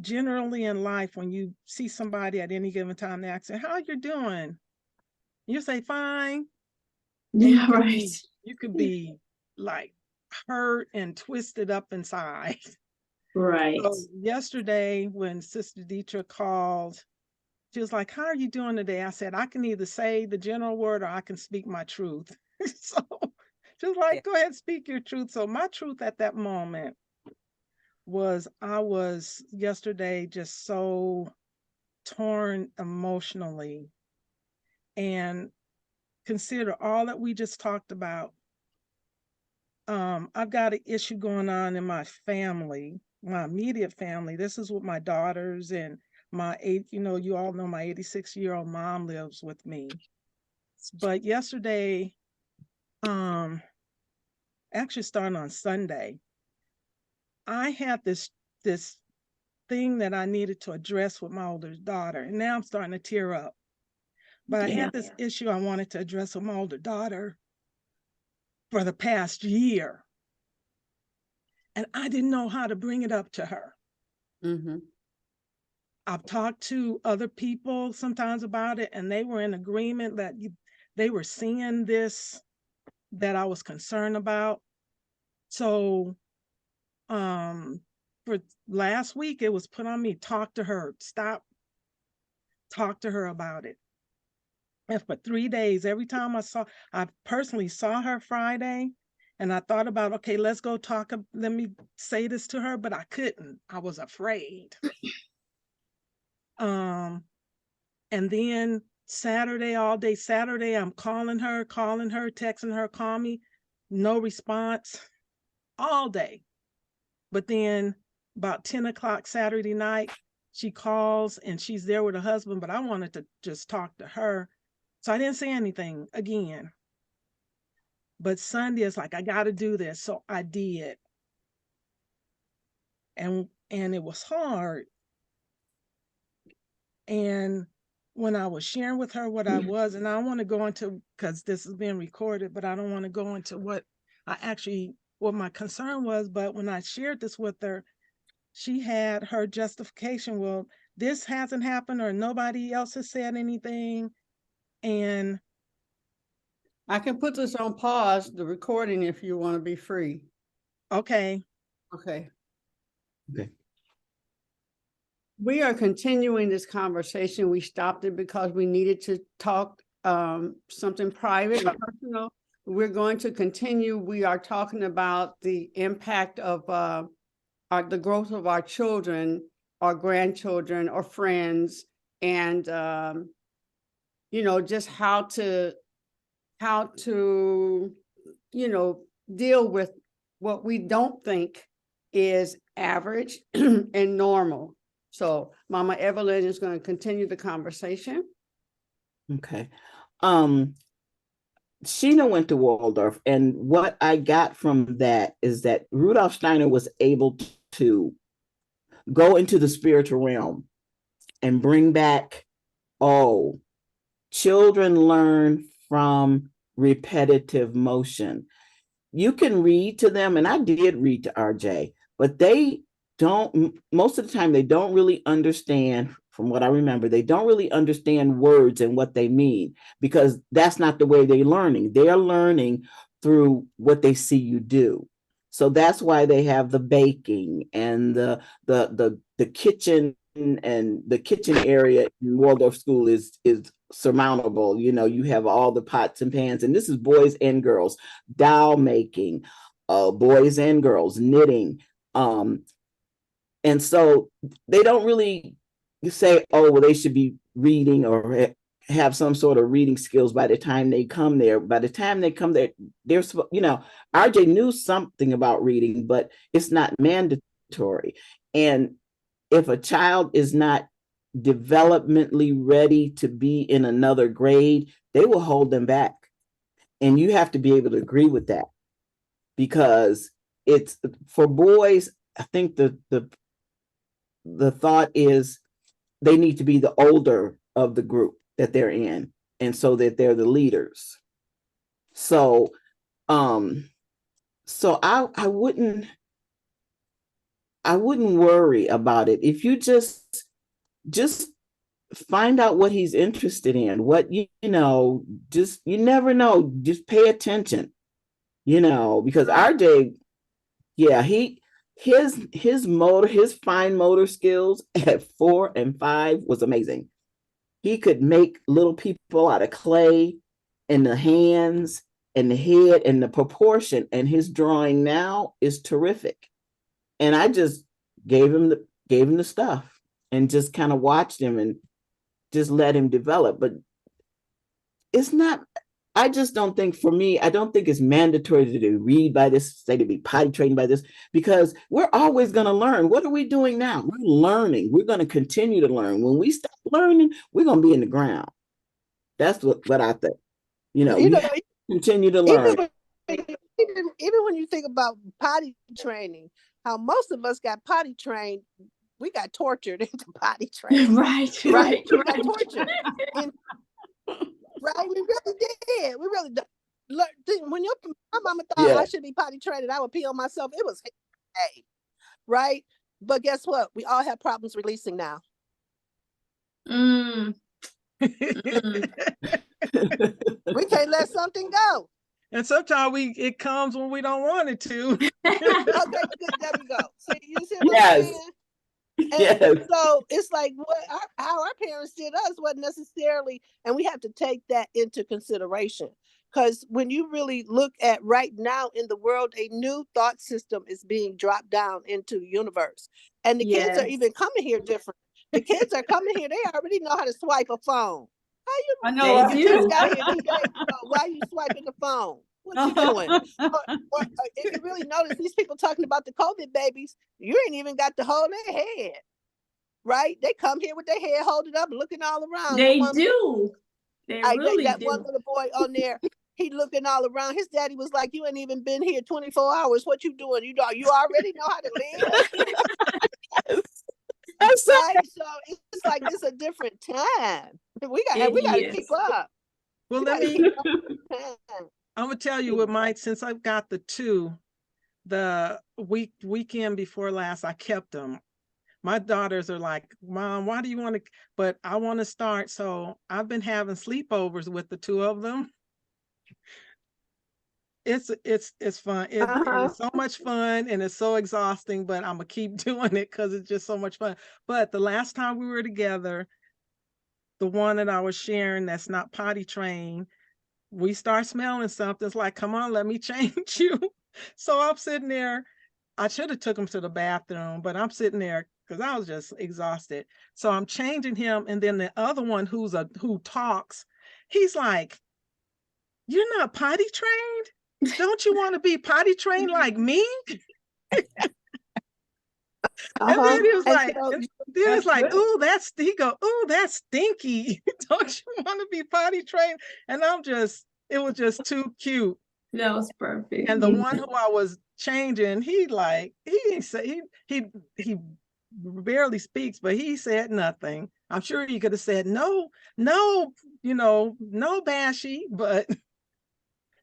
Generally in life, when you see somebody at any given time, they ask, "How you doing?" You say, "Fine." And Yeah, right. you could be like hurt and twisted up inside. Right. So yesterday when Sister Deitra called, she was like, "How are you doing today?" I said, "I can either say the general word or I can speak my truth." So she was like, "Go ahead, speak your truth." So my truth at that moment was, I was yesterday just so torn emotionally, and consider all that we just talked about. I've got an issue going on in my family, my immediate family. This is with my daughters and you all know my 86-year-old mom lives with me. But yesterday, actually starting on Sunday, I had this thing that I needed to address with my older daughter, and now I'm starting to tear up. But I had this issue I wanted to address with my older daughter for the past year, and I didn't know how to bring it up to her. Mhm. I've talked to other people sometimes about it, and they were in agreement that they were seeing this, that I was concerned about. So for last week, it was put on me, talk to her, talk to her about it. And for 3 days, every time I personally saw her Friday, and I thought about, okay, let's go talk, let me say this to her, but I couldn't. I was afraid. And then Saturday, all day Saturday, I'm calling her, texting her, call me, no response all day. But then about 10 o'clock Saturday night, she calls and she's there with her husband, but I wanted to just talk to her. So I didn't say anything again. But Sunday is like, I got to do this. So I did. And it was hard. And when I was sharing with her what I was, and I don't want to go into, because this is being recorded, but I don't want to go into what my concern was. But when I shared this with her, she had her justification. Well, this hasn't happened, or nobody else has said anything. And I can put this on pause, the recording, if you want to be free. okay. Okay. We are continuing this conversation. We stopped it because we needed to talk something private and personal. We're going to continue. We are talking about the impact of the growth of our children, our grandchildren, or friends, and just how to deal with what we don't think is average and normal. So Mama Evelyn is going to continue the conversation. Okay. Sheena went to Waldorf, and what I got from that is that Rudolf Steiner was able to go into the spiritual realm and bring back, children learn from repetitive motion. You can read to them, and I did read to RJ, but they don't, most of the time, they don't really understand, from what I remember, they don't really understand words and what they mean, because that's not the way they're learning. They're learning through what they see you do. So that's why they have the baking and the kitchen, and the kitchen area in Waldorf School is surmountable. You have all the pots and pans, and this is boys and girls, doll making, boys and girls, knitting. And so they don't really say, oh, well, they should be reading or have some sort of reading skills by the time they come there. By the time they come there, they're, RJ knew something about reading, but it's not mandatory. And if a child is not developmentally ready to be in another grade, they will hold them back. And you have to be able to agree with that, because it's for boys. I think the thought is they need to be the older of the group that they're in, and so that they're the leaders. So I wouldn't worry about it. If you just find out what he's interested in, what you never know, just pay attention, because RJ, yeah, his fine motor skills at 4 and 5 was amazing. He could make little people out of clay, and the hands and the head and the proportion, and his drawing now is terrific. And I just gave him the stuff and just kind of watched him and just let him develop. But it's not, I just don't think, for me, I don't think it's mandatory to read by this, say to be potty trained by this, because we're always going to learn. What are we doing now? We're learning. We're going to continue to learn. When we stop learning, we're going to be in the ground. That's what I think. Continue to learn. Even when you think about potty training, how most of us got potty trained, we got tortured into potty training. Right. We got tortured. Right, we really did. We really did. When my mama thought I should be potty trained and I would pee on myself, it was hey, right? But guess what? We all have problems releasing now. We can't let something go. And sometimes it comes when we don't want it to. Okay, good. There we go. So you see what I'm saying? And so it's like how our parents did us wasn't necessarily, and we have to take that into consideration. Because when you really look at right now in the world, a new thought system is being dropped down into the universe. And the kids are even coming here different. The kids are coming here, they already know how to swipe a phone. I know you just got here 2 days ago. Why are you swiping the phone? What you doing? or if you really notice, these people talking about the COVID babies, you ain't even got to hold their head, right? They come here with their head holding up, looking all around. They do. They really that do. one little boy on there, he looking all around. His daddy was like, "You ain't even been here 24 hours. What you doing? You already know how to live." Right? So it's like it's a different time. We gotta keep up. Well, I'm gonna tell you what since I've got the two, the weekend before last, I kept them. My daughters are like, Mom, why do you want to? But I want to start. So I've been having sleepovers with the two of them. It's fun. It's so much fun, and it's so exhausting, but I'm gonna keep doing it because it's just so much fun. But the last time we were together, the one that I was sharing that's not potty trained, we start smelling something. It's like, come on, let me change you. So I'm sitting there I should have took him to the bathroom, but I'm sitting there because I was just exhausted. So I'm changing him, and then the other one who talks, he's like, "You're not potty trained? Don't you want to be potty trained like me?" And then he was And like, so, then it's like, good. "Ooh, that's," he go, "Ooh, that's stinky. Don't you want to be potty trained?" And it was just too cute. That was perfect. And the one who I was changing, he didn't say, he barely speaks, but he said nothing. I'm sure he could have said no, no, no Bashy, but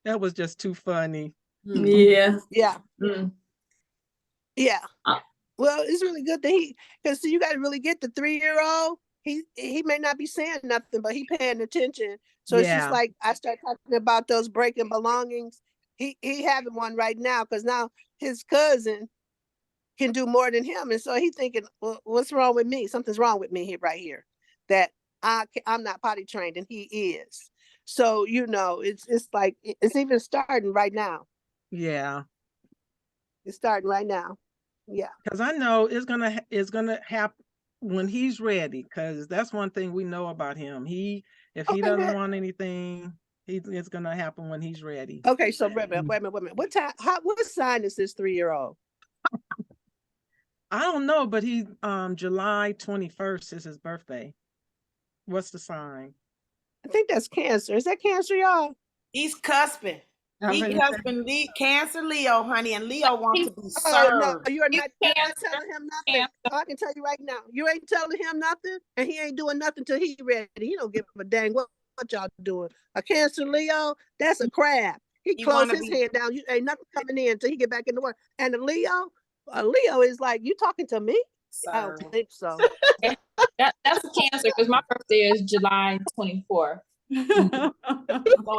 that was just too funny. Yeah. yeah, Mm. yeah. Uh, Well, it's really good that because you got to really get the 3-year-old. He may not be saying nothing, but he paying attention. So it's just Yeah. like I start talking about those breaking belongings. He having one right now because now his cousin can do more than him, and so he thinking, well, what's wrong with me? Something's wrong with me here, right here, that I'm not potty trained, and he is. So it's like it's even starting right now. Yeah. It's starting right now. Yeah. Because I know it's gonna happen when he's ready. Because that's one thing we know about him. If he Okay, doesn't good. want anything, it's gonna happen when he's ready. Okay, so wait a minute. What time? What sign is this 3-year-old? I don't know, but he July 21st is his birthday. What's the sign? I think that's Cancer. Is that Cancer, y'all? He's cusping. I'm He gonna cusping Cancer Leo, honey, and Leo wants to be Oh no, served. you're not telling him nothing. Oh, I can tell you right now, you ain't telling him nothing, and he ain't doing nothing till he ready. He don't give a dang what y'all doing. A Cancer Leo, that's a crab. He You closed wanna his be- head down. You ain't nothing coming in until he get back in the work. And a Leo is like, you talking to me? I served. don't think so. That's a Cancer because my birthday is July 24th. So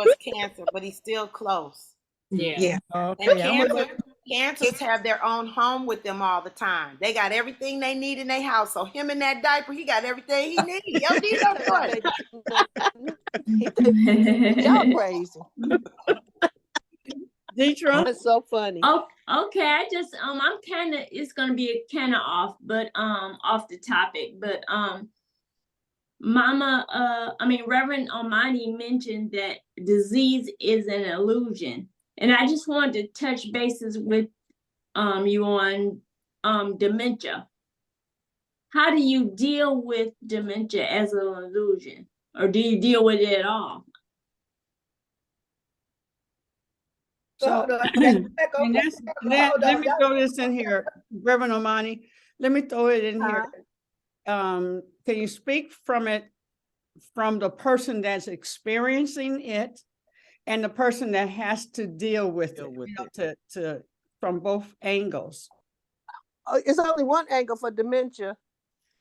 it's Cancer, but he's still close. Yeah. And Okay. Cancers have their own home with them all the time. They got everything they need in their house. So him in that diaper, he got everything he needs. Yo, these are good. He think y'all crazy. Deitra? That's so funny. Oh, okay. I just I'm kind of, it's gonna be kind of off, but off the topic. But Reverend Almighty mentioned that disease is an illusion, and I just wanted to touch bases with you on dementia. How do you deal with dementia as an illusion, or do you deal with it at all? So, and let me throw this in here, Reverend Omani, let me throw it in here. Can you speak from the person that's experiencing it and the person that has to deal with it, from both angles? It's only one angle for dementia.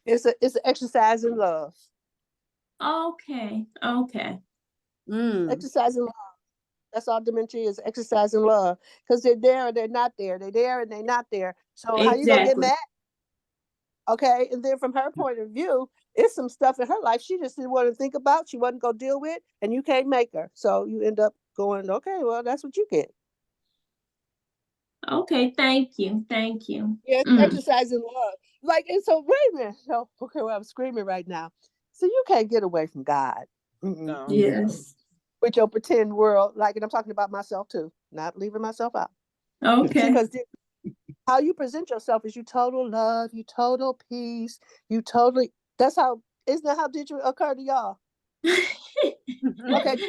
It's an exercise in love. Okay. Exercise in love. That's all dementia is, exercise in love. Because they're there or they're not there. They're there and they're not there. So how you gonna get mad? Okay, and then from her point of view, it's some stuff in her life she just didn't want to think about. She wasn't gonna deal with, and you can't make her. So you end up going, okay, well, that's what you get. Okay, thank you. Yeah, exercise in love. Like, and so wait a minute. So, okay, well, I'm screaming right now. So you can't get away from God. No. Yes. With your pretend world, like, and I'm talking about myself too, not leaving myself out. Okay. Because how you present yourself is you total love, you total peace, you totally. That's how. Isn't that how did you occur to y'all? Okay.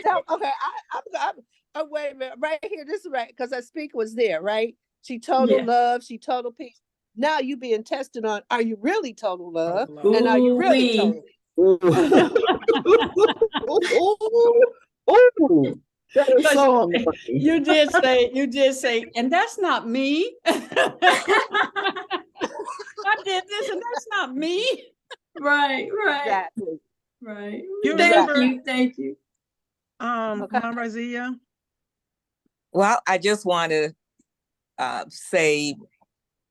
I'm wait a minute. Right here, this is right because that speaker was there, right? She total love, she total peace. Now you being tested on: are you really total love, and are you really total? That is so you did say, and that's not me. I did this, and that's not me. Right. Exactly. Right. Thank you. Mom Raziya. Well, I just want to say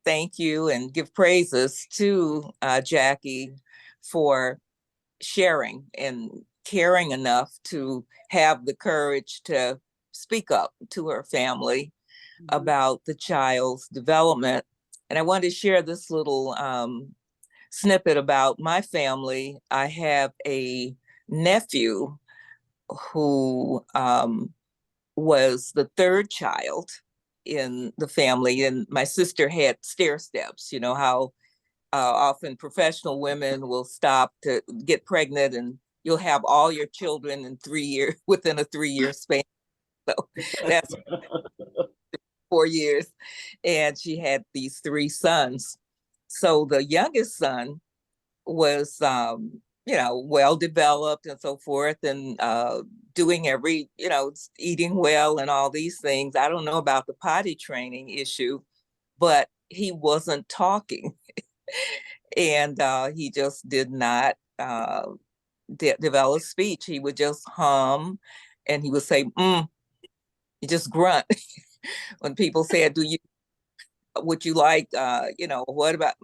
thank you and give praises to Jackie for sharing and caring enough to have the courage to speak up to her family about the child's development And I wanted to share this little snippet about my family. I have a nephew who was the third child in the family, and my sister had stair steps. You know how often professional women will stop to get pregnant, and you'll have all your children in 3 years within a 3-year span. So that's 4 years, and she had these 3 sons. So the youngest son was well developed and so forth, and doing eating well and all these things. I don't know about the potty training issue, but he wasn't talking. And he just did not develop speech. He would just hum, and he would say he just grunt. When people said, would you like what about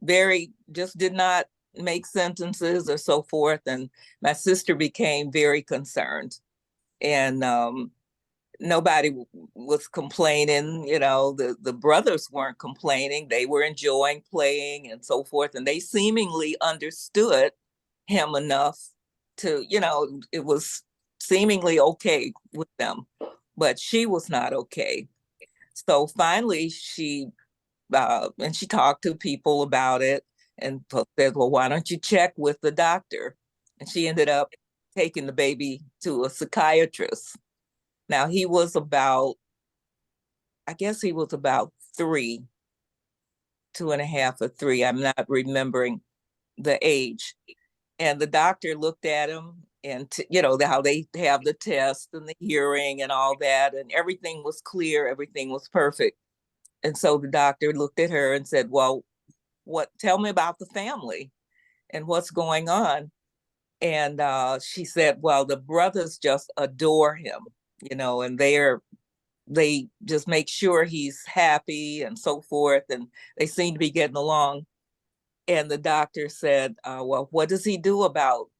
very, just did not make sentences or so forth. And my sister became very concerned, and nobody was complaining. The brothers weren't complaining. They were enjoying playing and so forth, and they seemingly understood him enough to, it was seemingly okay with them, but she was not okay. So finally and she talked to people about it and said, well, why don't you check with the doctor? And she ended up taking the baby to a psychiatrist. Now he was about 3, 2.5 or 3. I'm not remembering the age. And the doctor looked at him, and how they have the test and the hearing and all that, and everything was clear, everything was perfect. And so the doctor looked at her and said, well, tell me about the family and what's going on. And she said, well, the brothers just adore him, and they just make sure he's happy and so forth. And they seem to be getting along. And the doctor said, well, what does he do about,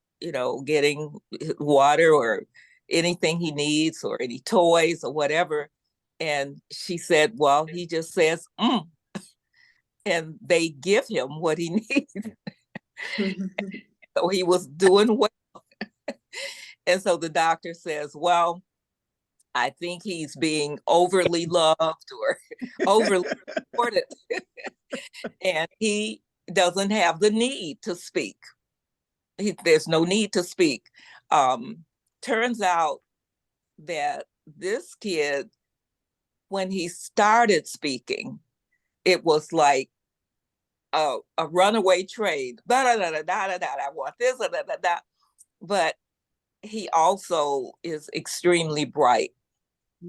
getting water or anything he needs or any toys or whatever? And she said, well, he just says, and they give him what he needs. So he was doing well. And so the doctor says, well, I think he's being overly loved or overly supported. And he doesn't have the need to speak. There's no need to speak. Turns out that this kid, when he started speaking, it was like a runaway train. Da, da, da, da, da, da, I want this, da, da, da, da. But he also is extremely bright.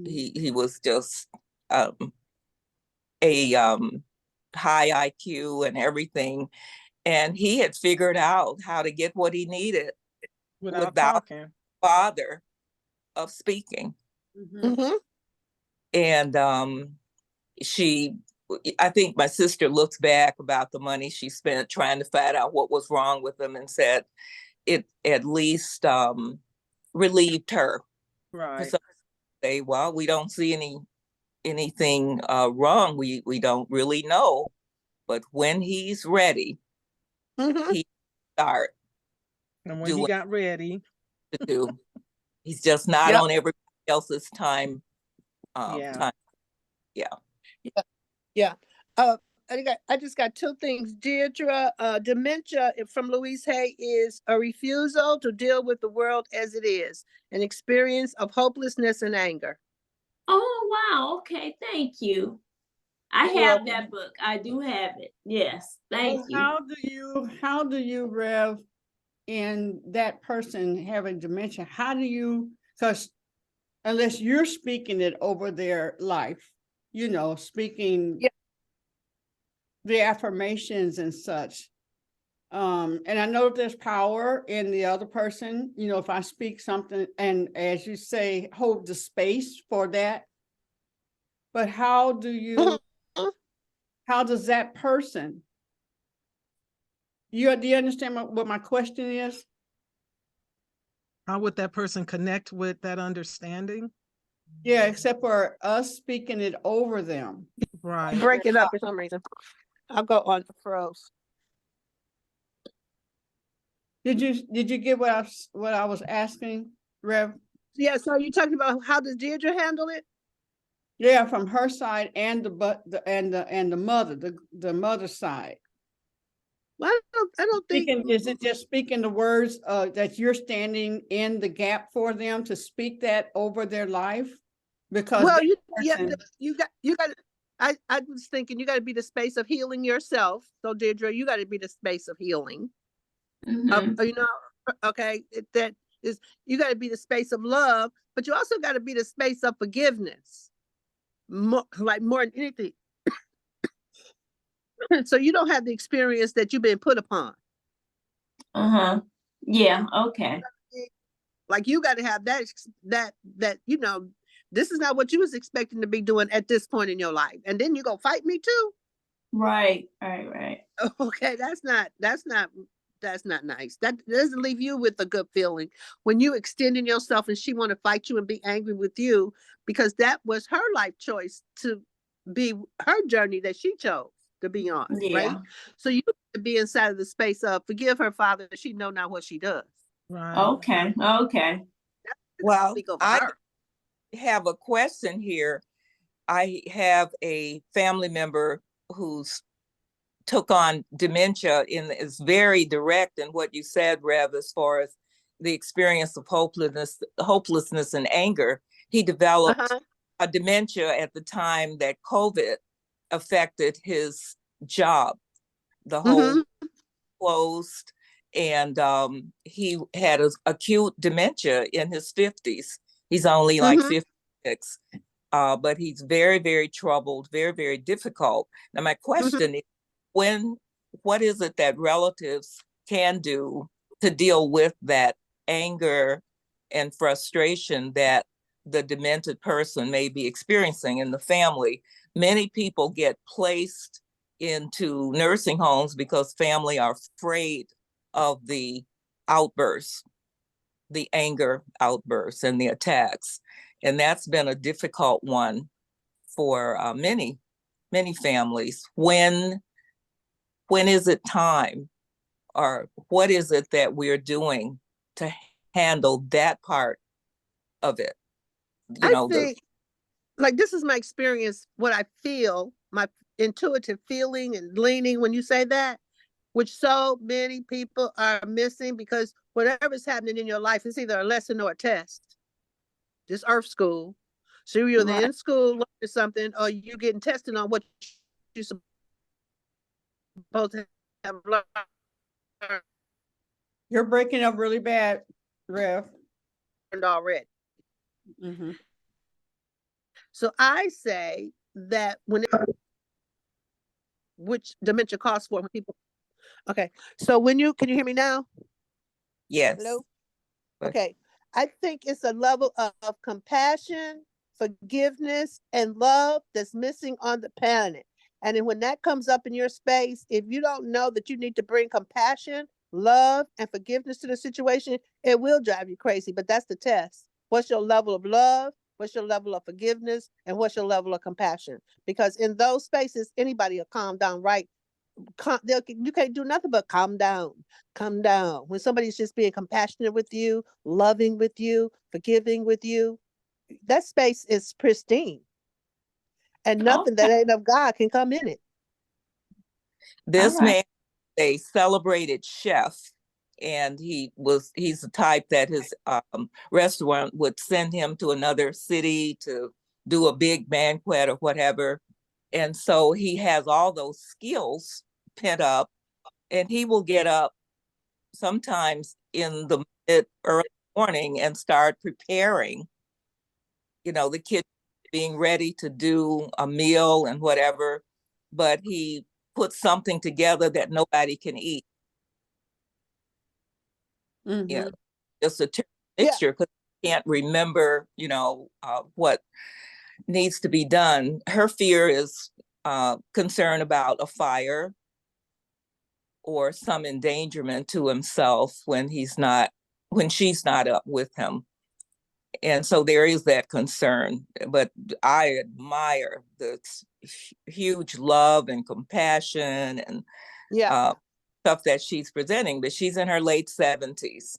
He was just a high IQ and everything. And he had figured out how to get what he needed without talking. bother of speaking. Mm-hmm. And I think my sister looks back about the money she spent trying to find out what was wrong with him, and said it at least relieved her. Right. So say, well, we don't see anything wrong. We don't really know, but when he's ready, he start. And when he got ready to do, he's just not on everybody else's time. Time. Yeah. I just got 2 things. Deitra, dementia from Louise-Hay is a refusal to deal with the world as it is, an experience of hopelessness and anger. Oh, wow. Okay. Thank you. I have that book. I do have it. Yes. Thank you. How do you, Rev, in that person having dementia, because unless you're speaking it over their life, speaking the affirmations and such. And I know there's power in the other person, if I speak something and, as you say, hold the space for that. But how does that person, do you understand what my question is? How would that person connect with that understanding? Yeah, except for us speaking it over them. Right. Breaking up for some reason. I'll go on the froze. Did you get what I was asking, Rev? Yeah, so you're talking about how does Deidre handle it? Yeah, from her side and the mother, the mother's side. Well, I don't think. Is it just speaking the words that you're standing in the gap for them to speak that over their life? Because Well, person, you got. I was thinking you got to be the space of healing yourself. So Deidre, you got to be the space of healing. Mhm. You know, okay, that is, you got to be the space of love, but you also got to be the space of forgiveness. More than anything. So you don't have the experience that you've been put upon. Yeah, okay. Like you got to have that you know, this is not what you was expecting to be doing at this point in your life, and then you go fight me too. Right. Okay, that's not nice. That doesn't leave you with a good feeling when you extending yourself and she want to fight you and be angry with you, because that was her life choice to be her journey that she chose to be on, right? Yeah. So you have to be inside of the space of forgive her, Father, she know not what she does. Right. Okay. Well, Speak over I her. have a question here. I have a family member who's took on dementia and is very direct in what you said, Rev, as far as the experience of hopelessness and anger. He developed a dementia at the time that COVID affected his job. The whole closed, and he had acute dementia in his 50s. He's only like 56, but he's very, very troubled, very, very difficult. Now, my question is, what is it that relatives can do to deal with that anger and frustration that the demented person may be experiencing in the family? Many people get placed into nursing homes because family are afraid of the outbursts, the anger outbursts and the attacks. And that's been a difficult one for many families. When is it time, or what is it that we're doing to handle that part of it? I think, like, this is my experience, what I feel, my intuitive feeling and leaning when you say that, which so many people are missing, because whatever's happening in your life is either a lesson or a test. This earth school. So you're either in school learning something, or you getting tested on what you're supposed to have learned. You're breaking up really bad, Rev. Already. So I say that which dementia calls for when people. Okay, so can you hear me now? Yes. Hello? Okay, I think it's a level of compassion, forgiveness, and love that's missing on the planet. And then when that comes up in your space, if you don't know that you need to bring compassion, love, and forgiveness to the situation, it will drive you crazy. But that's the test. What's your level of love? What's your level of forgiveness? And what's your level of compassion? Because in those spaces, anybody will calm down, right? You can't do nothing but calm down. When somebody's just being compassionate with you, loving with you, forgiving with you, that space is pristine, and nothing that ain't of God can come in it. This man is a celebrated chef, and he's the type that his restaurant would send him to another city to do a big banquet or whatever. And so he has all those skills pent up, and he will get up sometimes in the early morning and start preparing, the kitchen, being ready to do a meal and whatever, but he puts something together that nobody can eat. Yeah, just a mixture, because he can't remember, what needs to be done. Her fear is concern about a fire or some endangerment to himself when she's not up with him. And so there is that concern, but I admire the huge love and compassion and Yeah. stuff that she's presenting, but she's in her late 70s.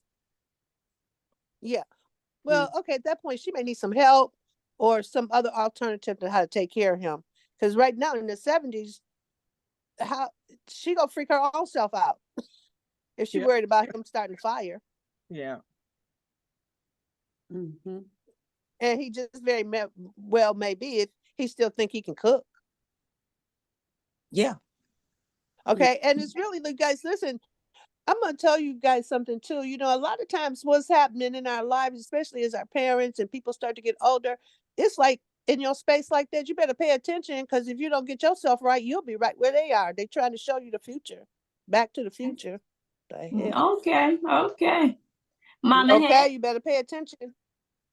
Yeah. Well, okay, at that point, she may need some help or some other alternative to how to take care of him. Because right now in the 70s, how she gonna freak her own self out if she Yeah. worried about him starting a fire. Yeah. Mm-hmm. And he just very well may be if he still think he can cook. Yeah. Okay, and it's really, like, guys, listen, I'm gonna tell you guys something too. You know, a lot of times what's happening in our lives, especially as our parents and people start to get older, it's like in your space like that, you better pay attention, because if you don't get yourself right, you'll be right where they are. They're trying to show you the future. Back to the future. The hell. Okay, okay. Mama Okay, Hat. you better pay attention.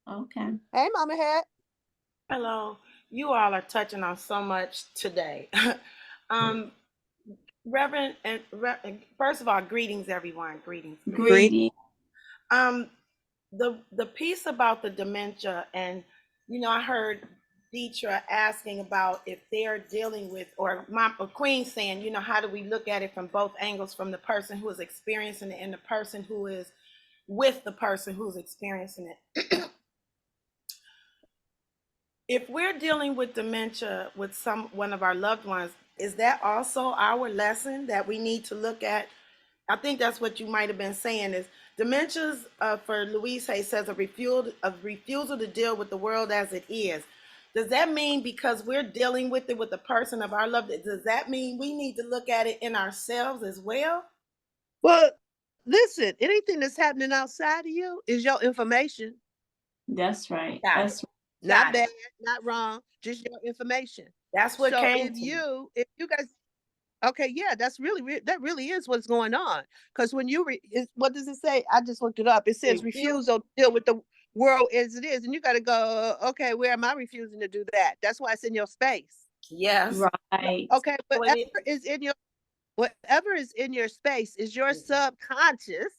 Okay. Hey, Mama Hat. Hello. You all are touching on so much today. Reverend, and first of all, greetings, everyone. Greetings. Greedy. The piece about the dementia, and I heard Deitra asking about if they're dealing with, or Queen saying, how do we look at it from both angles, from the person who is experiencing it and the person who is with the person who's experiencing it. If we're dealing with dementia with one of our loved ones, is that also our lesson that we need to look at? I think that's what you might have been saying, is dementia's, for Louise Hay, says a refusal to deal with the world as it is. Does that mean because we're dealing with it with the person of our loved, does that mean we need to look at it in ourselves as well? Well, listen, anything that's happening outside of you is your information. That's right. Got That's it. Not Got bad, it. not wrong, just your information. That's what So came if to me. you guys, okay, yeah, that's really that really is what's going on. Because when you what does it say? I just looked it up. It says refusal to deal with the world as it is, and you got to go, okay, where am I refusing to do that? That's why it's in your space. Yes. right. Okay, So whatever is in your space is your subconscious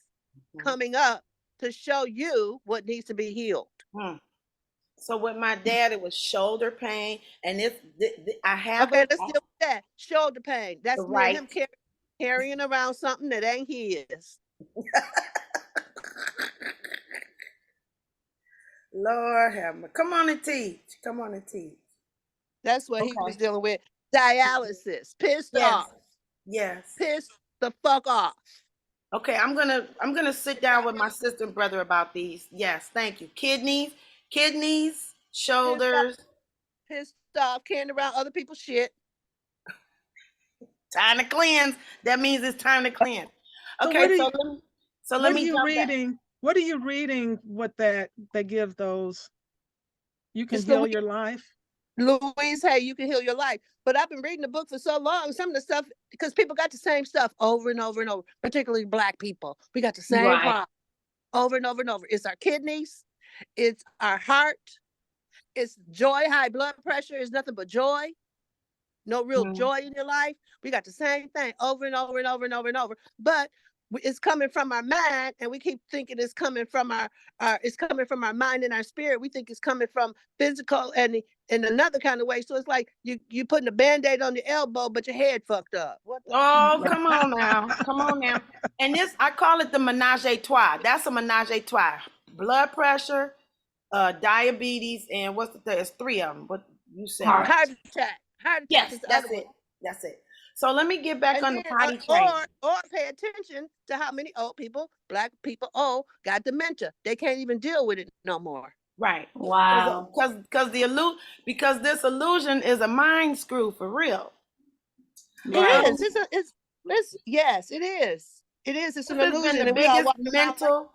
coming up to show you what needs to be healed. So with my dad, it was shoulder pain, and I have Okay, let's deal with that. Shoulder pain. That's right. him carrying around something that ain't his. Lord have mercy. Come on and teach. Come on and teach. That's what he was dealing with. Dialysis. Pissed off. Yes. Pissed the fuck off. Okay, I'm gonna sit down with my sister and brother about these. Yes, thank you. Kidneys, shoulders. Pissed off, carrying around other people's shit. Time to cleanse. That means it's time to cleanse. Okay, so let me jump back. What are you reading? What that gives those? You can It's heal your life. Louise Hay, you can heal your life. But I've been reading the book for so long, some of the stuff, because people got the same stuff over and over and over, particularly Black people. We got the same problem over and over and over. It's our kidneys, it's our heart, it's joy, high blood pressure is nothing but joy. No real joy in your life. We got the same thing over and over and over and over and over. But it's coming from our mind, and we keep thinking it's coming from our mind and our spirit. We think it's coming from physical and in another kind of way. So it's like you putting a Band-Aid on your elbow, but your head fucked up. Come on now. And this, I call it the menage a trois. That's a menage a trois. Blood pressure, diabetes, and what's the third? It's three of them. What you said? Heart attack. Heart attack. Yes, is the that's other it. one. That's it. So let me get back And on the then, potty training. or pay attention to how many old people, Black people, got dementia. They can't even deal with it no more. Right. Wow. Because this illusion is a mind screw for real. It is. Yes, it is. It is. It's an illusion, and we all walk around.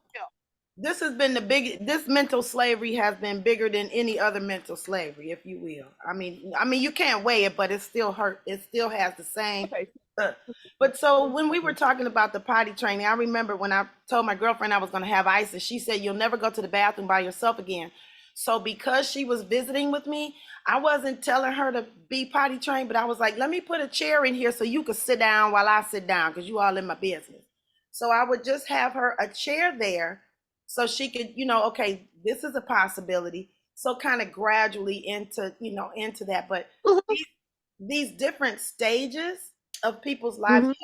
This has been this mental slavery has been bigger than any other mental slavery, if you will. I mean, you can't weigh it, but it still hurt. It still has the same. But so when we were talking about the potty training, I remember when I told my girlfriend I was going to have ISIS, she said, "You'll never go to the bathroom by yourself again." So because she was visiting with me, I wasn't telling her to be potty trained, but I was like, let me put a chair in here so you could sit down while I sit down, because you all in my business. So I would just have her a chair there, so she could, okay, this is a possibility. So kind of gradually into that. But these different stages of people's lives,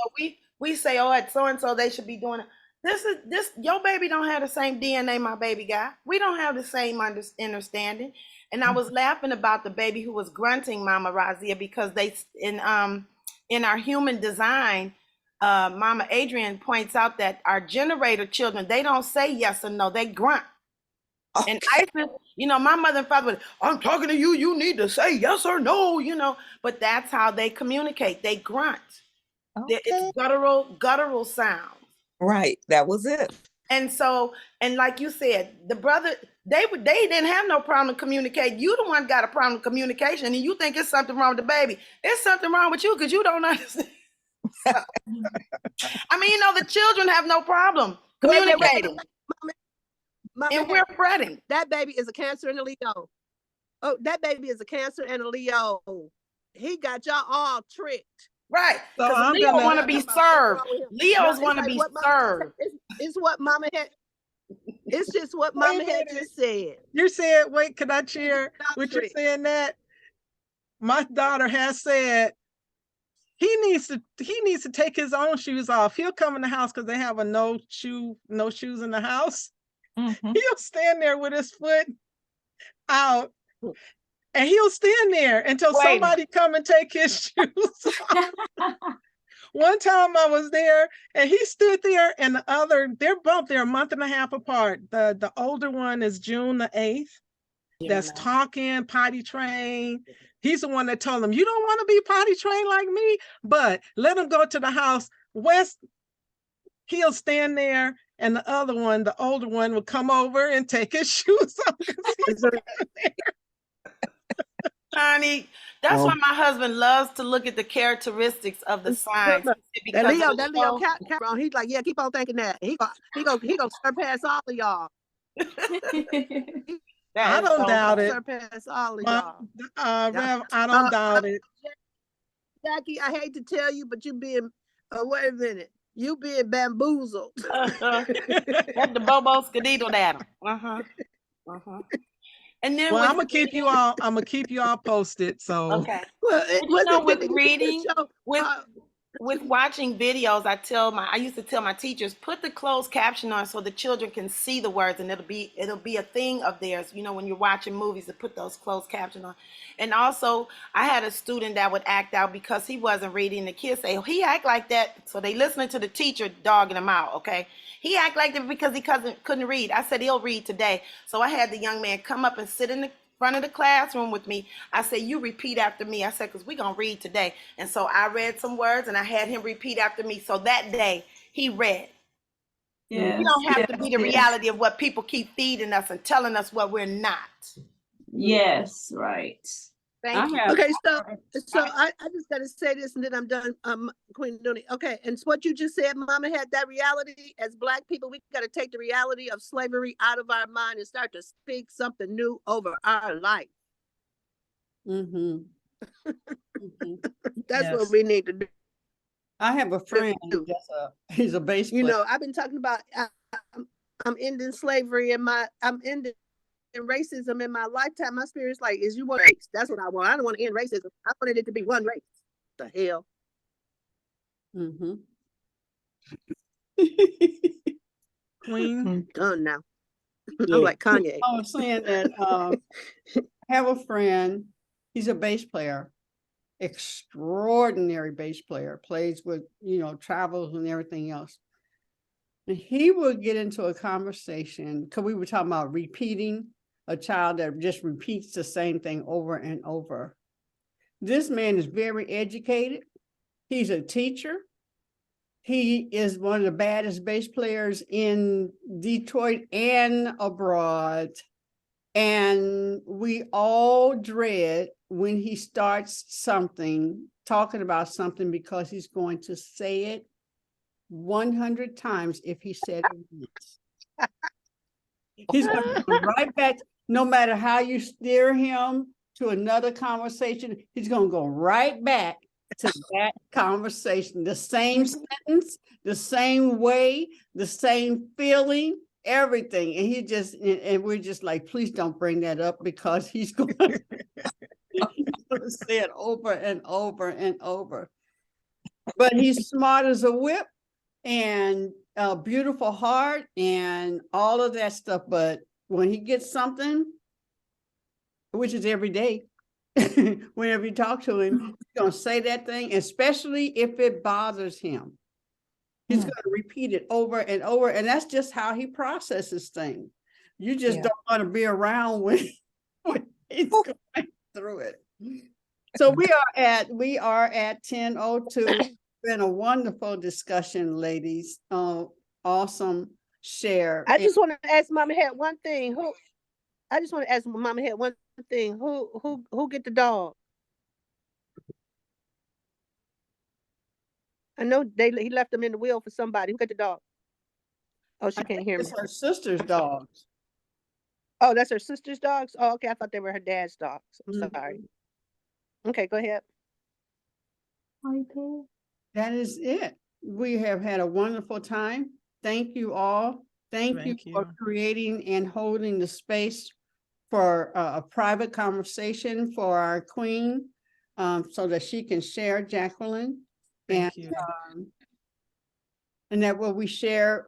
we say, oh, at so and so they should be doing it. This your baby don't have the same DNA my baby got. We don't have the same understanding. And I was laughing about the baby who was grunting, Mama Raziya, because they in our human design, Mama Adrian points out that our generator children, they don't say yes or no, they grunt. And I feel, my mother and father would, I'm talking to you, you need to say yes or no, but that's how they communicate. They grunt. Okay. It's guttural sound. Right, that was it. And so, and like you said, the brother, they didn't have no problem communicating. You the one got a problem with communication, and you think it's something wrong with the baby. It's something wrong with you because you don't understand. I mean, the children have no problem communicating. And we're fretting. That baby is a Cancer and a Leo. Oh, that baby is a Cancer and a Leo. He got y'all all tricked. Right. So Because I'm Leo gonna- want to be served. Leos want to like be what Mama- served. It's what Mama had. It's just what Mama had just said. You said, wait, could I share what you're tricked. saying that? My daughter has said he needs to take his own shoes off. He'll come in the house because they have a no shoes in the house. He'll stand there with his foot out, and he'll stand there until somebody come and take his shoes off. One time I was there and he stood there, and they're a month and a half apart. The older one is June the 8th. That's talking, potty trained. He's the one that told him, you don't want to be potty trained like me, but let him go to the house. West, he'll stand there, and the other one, the older one, will come over and take his shoes off. Honey, that's why my husband loves to look at the characteristics of the signs. That Leo Cameron, he's like, yeah, keep on thinking that. He gonna surpass all of y'all. I don't doubt it. Surpass all of y'all. Rev, I don't doubt it. Jackie, I hate to tell you, but you being, wait a minute, you being bamboozled. That's the Bobo Skedaddle at him. And then I'm gonna keep you all posted. So okay. With reading, with watching videos, I used to tell my teachers, put the closed caption on so the children can see the words, and it'll be a thing of theirs, when you're watching movies, to put those closed captions on. And also, I had a student that would act out because he wasn't reading. The kids say, oh, he act like that, so they listening to the teacher dogging him out. Okay, he act like that because he couldn't read. I said he'll read today. So I had the young man come up and sit in the front of the classroom with me. I said, you repeat after me. I said, because we're going to read today. And so I read some words and I had him repeat after me. So that day he read. Yes, we don't have to be the reality of what people keep feeding us and telling us what we're not. Yes, right. Thank you. Okay, so I just got to say this and then I'm done, Queen Dooney. Okay, and what you just said, Mama had that reality. As Black people, we got to take the reality of slavery out of our mind and start to speak something new over our life. That's what we need to do. I have a friend, he's a bass player. I've been talking about, I'm ending slavery and I'm ending racism in my lifetime. My spirit's like, is you want race? That's what I want. I don't want to end racism. I wanted it to be one race. The hell. Queen. I'm done now. I'm like Kanye. I was saying that I have a friend, he's a bass player, extraordinary bass player, plays with, travels and everything else. And he would get into a conversation, because we were talking about repeating, a child that just repeats the same thing over and over. This man is very educated. He's a teacher. He is one of the baddest bass players in Detroit and abroad. And we all dread when he starts talking about something, because he's going to say it 100 times if he said it once. He's going to go right back. No matter how you steer him to another conversation, he's going to go right back to that conversation. The same sentence, the same way, the same feeling. everything. And he just, and we're just like, please don't bring that up because he's going to say it over and over and over. But he's smart as a whip and a beautiful heart and all of that stuff. But when he gets something, which is every day, whenever you talk to him, he's going to say that thing, especially if it bothers him. He's going to repeat it over and over. And that's just how he processes things. You just don't want to be around when he's going through it. So we are at 10:02. It's been a wonderful discussion, ladies. Awesome share. I just want to ask Mama Head one thing. Who get the dog? I know he left them in the wheel for somebody. Who got the dog? Oh, she can't hear me. It's her sister's dogs. Oh, that's her sister's dogs? Oh, okay. I thought they were her dad's dogs. I'm sorry. Okay, go ahead. That is it. We have had a wonderful time. Thank you all. Thank you for creating and holding the space for a private conversation for our queen, so that she can share, Jacqueline. Thank you. And that what we share,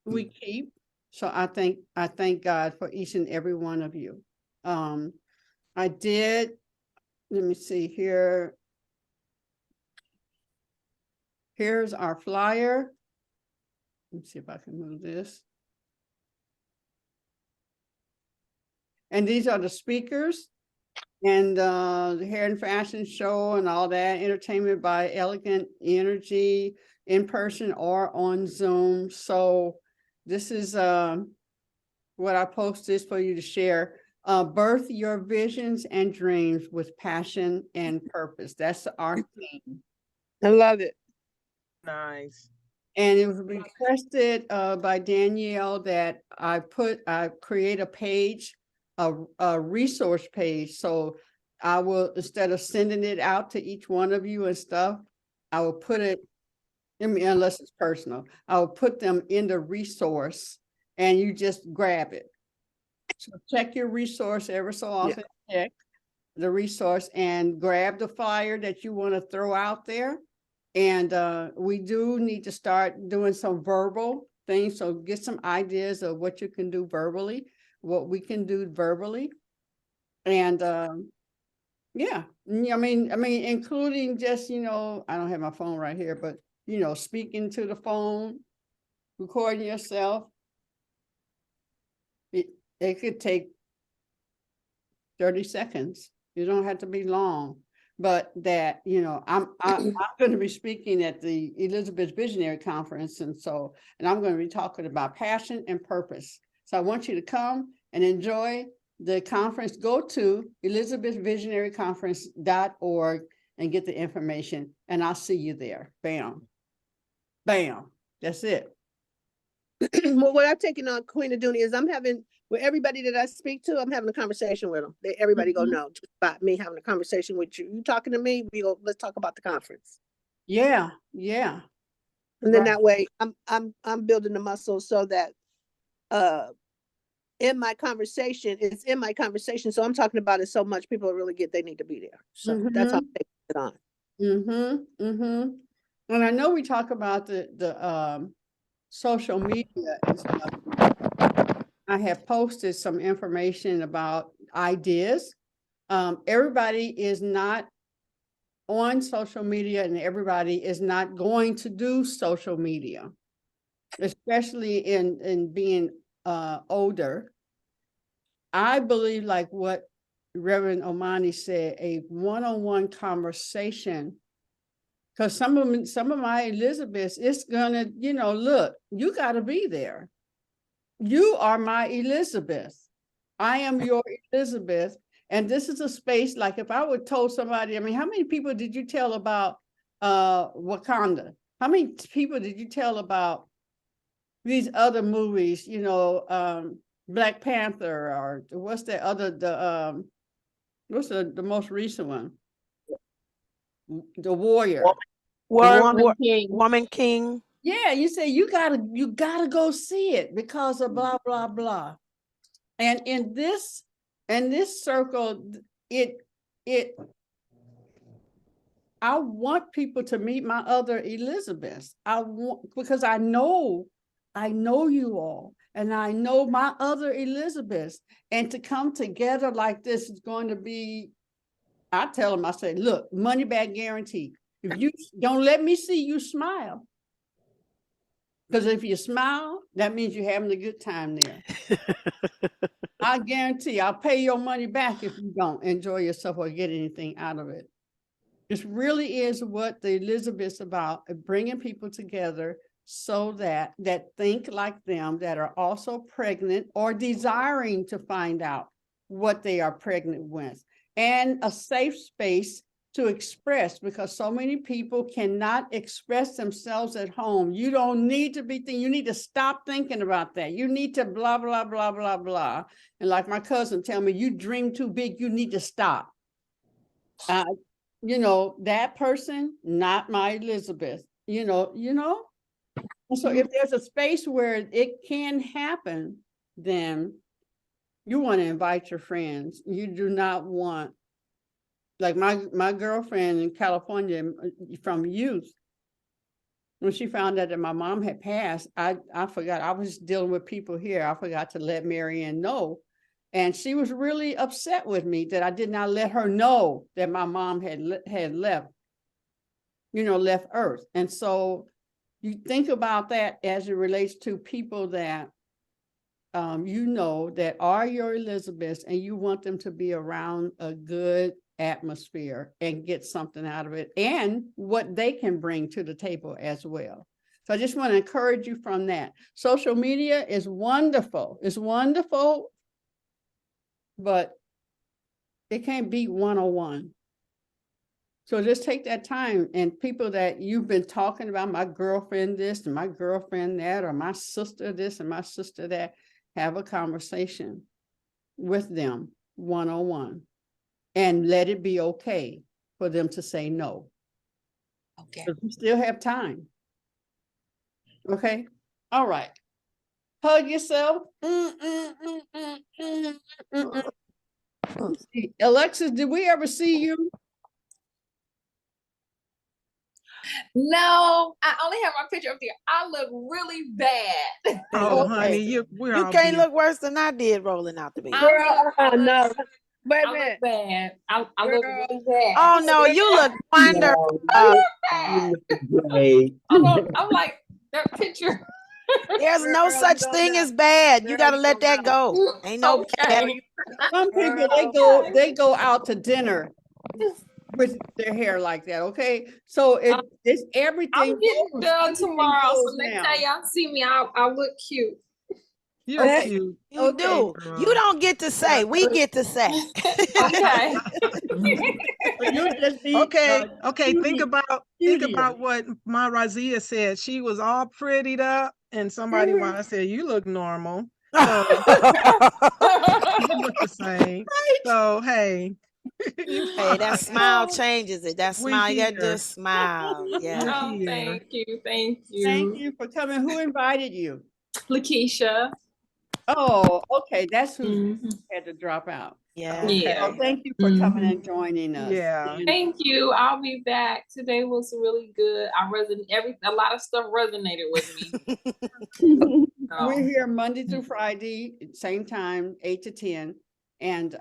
we keep. So I thank God for each and every one of you. Let me see here. Here's our flyer. Let me see if I can move this. And these are the speakers and the hair and fashion show and all that, entertainment by Elegant Energy in person or on Zoom. So this is what I posted for you to share. Birth your visions and dreams with passion and purpose. That's our theme. I love it. Nice. And it was requested by Danielle that I create a page, a resource page. So I will, instead of sending it out to each one of you and stuff, I will put it, unless it's personal, I will put them in the resource and you just grab it. So check your resource ever so often, check the resource and grab the flyer that you want to throw out there. And we do need to start doing some verbal things. So get some ideas of what you can do verbally, what we can do verbally. And yeah, I mean, including just, I don't have my phone right here, but, speaking to the phone, recording yourself. It could take 30 seconds. You don't have to be long. But that, I'm going to be speaking at the Elizabeth Visionary Conference. And I'm going to be talking about passion and purpose. So I want you to come and enjoy the conference. Go to elizabethvisionaryconference.org and get the information. And I'll see you there. Bam. Bam. That's it. Well, what I'm taking on Queen Aduni is I'm having, with everybody that I speak to, I'm having a conversation with them. Everybody go, no, just about me having a conversation with you. You talking to me? Let's talk about the conference. Yeah. And then that way I'm building the muscle so that in my conversation, it's in my conversation. So I'm talking about it so much, people really get they need to be there. So that's how I'm taking it on. And I know we talk about the social media and stuff. I have posted some information about ideas. Everybody is not on social media and everybody is not going to do social media, especially in being older. I believe, like what Reverend Omani said, a one-on-one conversation, because some of my Elizabeths, it's gonna, look, you got to be there. You are my Elizabeth. I am your Elizabeth. And this is a space, like if I would told somebody, how many people did you tell about Wakanda? How many people did you tell about these other movies, Black Panther, or what's the other, what's the most recent one? The Warrior. Woman King. Yeah, you say you gotta go see it because of blah, blah, blah. And in this circle, I want people to meet my other Elizabeths. Because I know you all, and I know my other Elizabeths, and to come together like this is going to be, I tell them, I say, look, money back guarantee. If you don't let me see you smile, because if you smile, that means you're having a good time there. I guarantee I'll pay your money back if you don't enjoy yourself or get anything out of it. This really is what the Elizabeth's about, bringing people together so that think like them, that are also pregnant or desiring to find out what they are pregnant with, and a safe space to express, because so many people cannot express themselves at home. You don't need to be thinking, you need to stop thinking about that. You need to blah, blah, blah, blah, blah. And like my cousin tell me, you dream too big, you need to stop. You know, that person, not my Elizabeth, you know. And so if there's a space where it can happen, then you want to invite your friends. You do not want, like my girlfriend in California from youth, when she found out that my mom had passed, I forgot, I was dealing with people here. I forgot to let Marianne know. And she was really upset with me that I did not let her know that my mom had left, left Earth. And so you think about that as it relates to people that, that are your Elizabeths, and you want them to be around a good atmosphere and get something out of it, and what they can bring to the table as well. So I just want to encourage you from that. Social media is wonderful. It's wonderful, but it can't beat one-on-one. So just take that time, and people that you've been talking about, my girlfriend this and my girlfriend that, or my sister this and my sister that, have a conversation with them one-on-one, and let it be okay for them to say no. Okay. Because we still have time. Okay. All right. Hug yourself. Alexis, did we ever see you? No, I only have my picture up there. I look really bad. Oh, Okay. honey, you can't look worse than I did rolling out the bed. No, wait a I minute. look bad. I look really Girl. bad. Oh no, you look wonderful. Great. I'm like, that picture. There's no such thing as bad. You gotta let that go. Ain't no bad. Okay. Some people, they go out to dinner with their hair like that. Okay, so it's everything. I'm getting goes, done everything tomorrow, so goes next now. time y'all see me, I'll look cute. You're cute. You do. girl. You don't get to say. We get to say. Okay. You'll just be, Okay, think cutie. about what my Raziya said. She was all prettied up, and somebody I said, you look normal. So you look the same. So hey. Hey, that smile changes it. That smile, you gotta just smile. Yeah. Oh, thank you. Thank you for coming. Who invited you? Lakeisha. Oh, okay. That's who had to drop out. Yeah. Okay. Yeah. Oh, thank you for coming and joining us. Yeah. And Thank you. I'll be back. Today was really good. A lot of stuff resonated with me. we're here Monday through Friday, same time, 8 to 10. And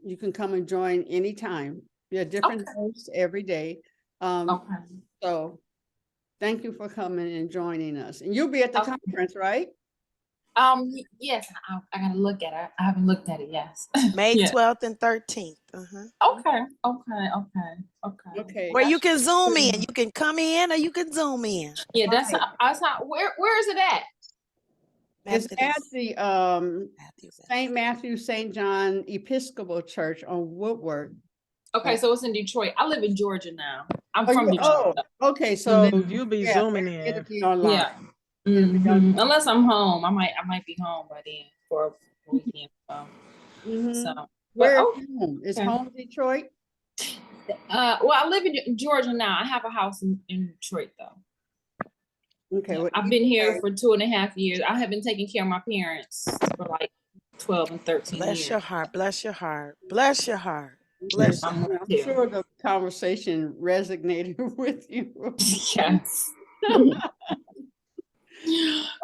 you can come and join anytime. We have different hosts every day. So thank you for coming and joining us. And you'll be at the conference, right? Yes, I gotta look at it. I haven't looked at it. Yes. May 12th and 13th. Okay. Where you can zoom in. You can come in or you can zoom in. Yeah, that's not where is it at? It's at the St. Matthew, St. John Episcopal Church on Woodward. Okay, so it's in Detroit. I live in Georgia now. I'm from Detroit. Okay, so then, you'll be zooming in. It'll be online. Yeah. Unless I'm home, I might be home by then for a weekend. So where is home? Is home Detroit? Well, I live in Georgia now. I have a house in Detroit though. Okay. well, I've been here for 2.5 years. I have been taking care of my parents for like 12 and 13 Bless years. your heart. Bless your heart. Bless your heart. Bless your I'm heart. with I'm you. sure the conversation resonated with you. Yes.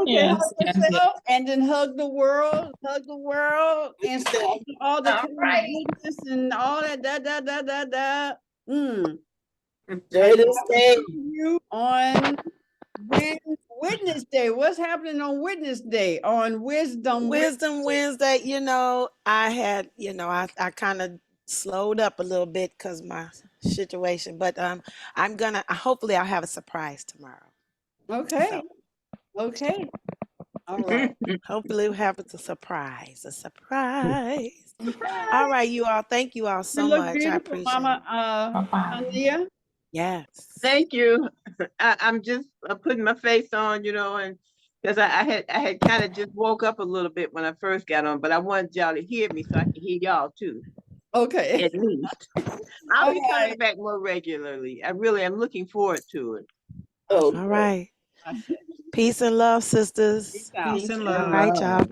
Okay, Yes, hug yes, yourself and then hug the world, and say all the All right. goodness and all that, da. Enjoy this day. You on Witness Day. What's happening on Witness Day? On Wisdom Wednesday, I kind of slowed up a little bit because my situation, but hopefully I'll have a surprise tomorrow. Okay. So Okay. All right. hopefully we'll have a surprise. All right, you all. Thank you all You so look much. I beautiful, appreciate it. Mama. Bye-bye. Aaliyah. Yes. Thank you. I'm just putting my face on, and because I had kind of just woke up a little bit when I first got on, but I wanted y'all to hear me so I can hear y'all too, Okay. at least. I'll All be coming right. back more regularly. I really am looking forward to it. Oh, All right. I said, Peace and love, sisters. peace out. Peace and All love. right, y'all.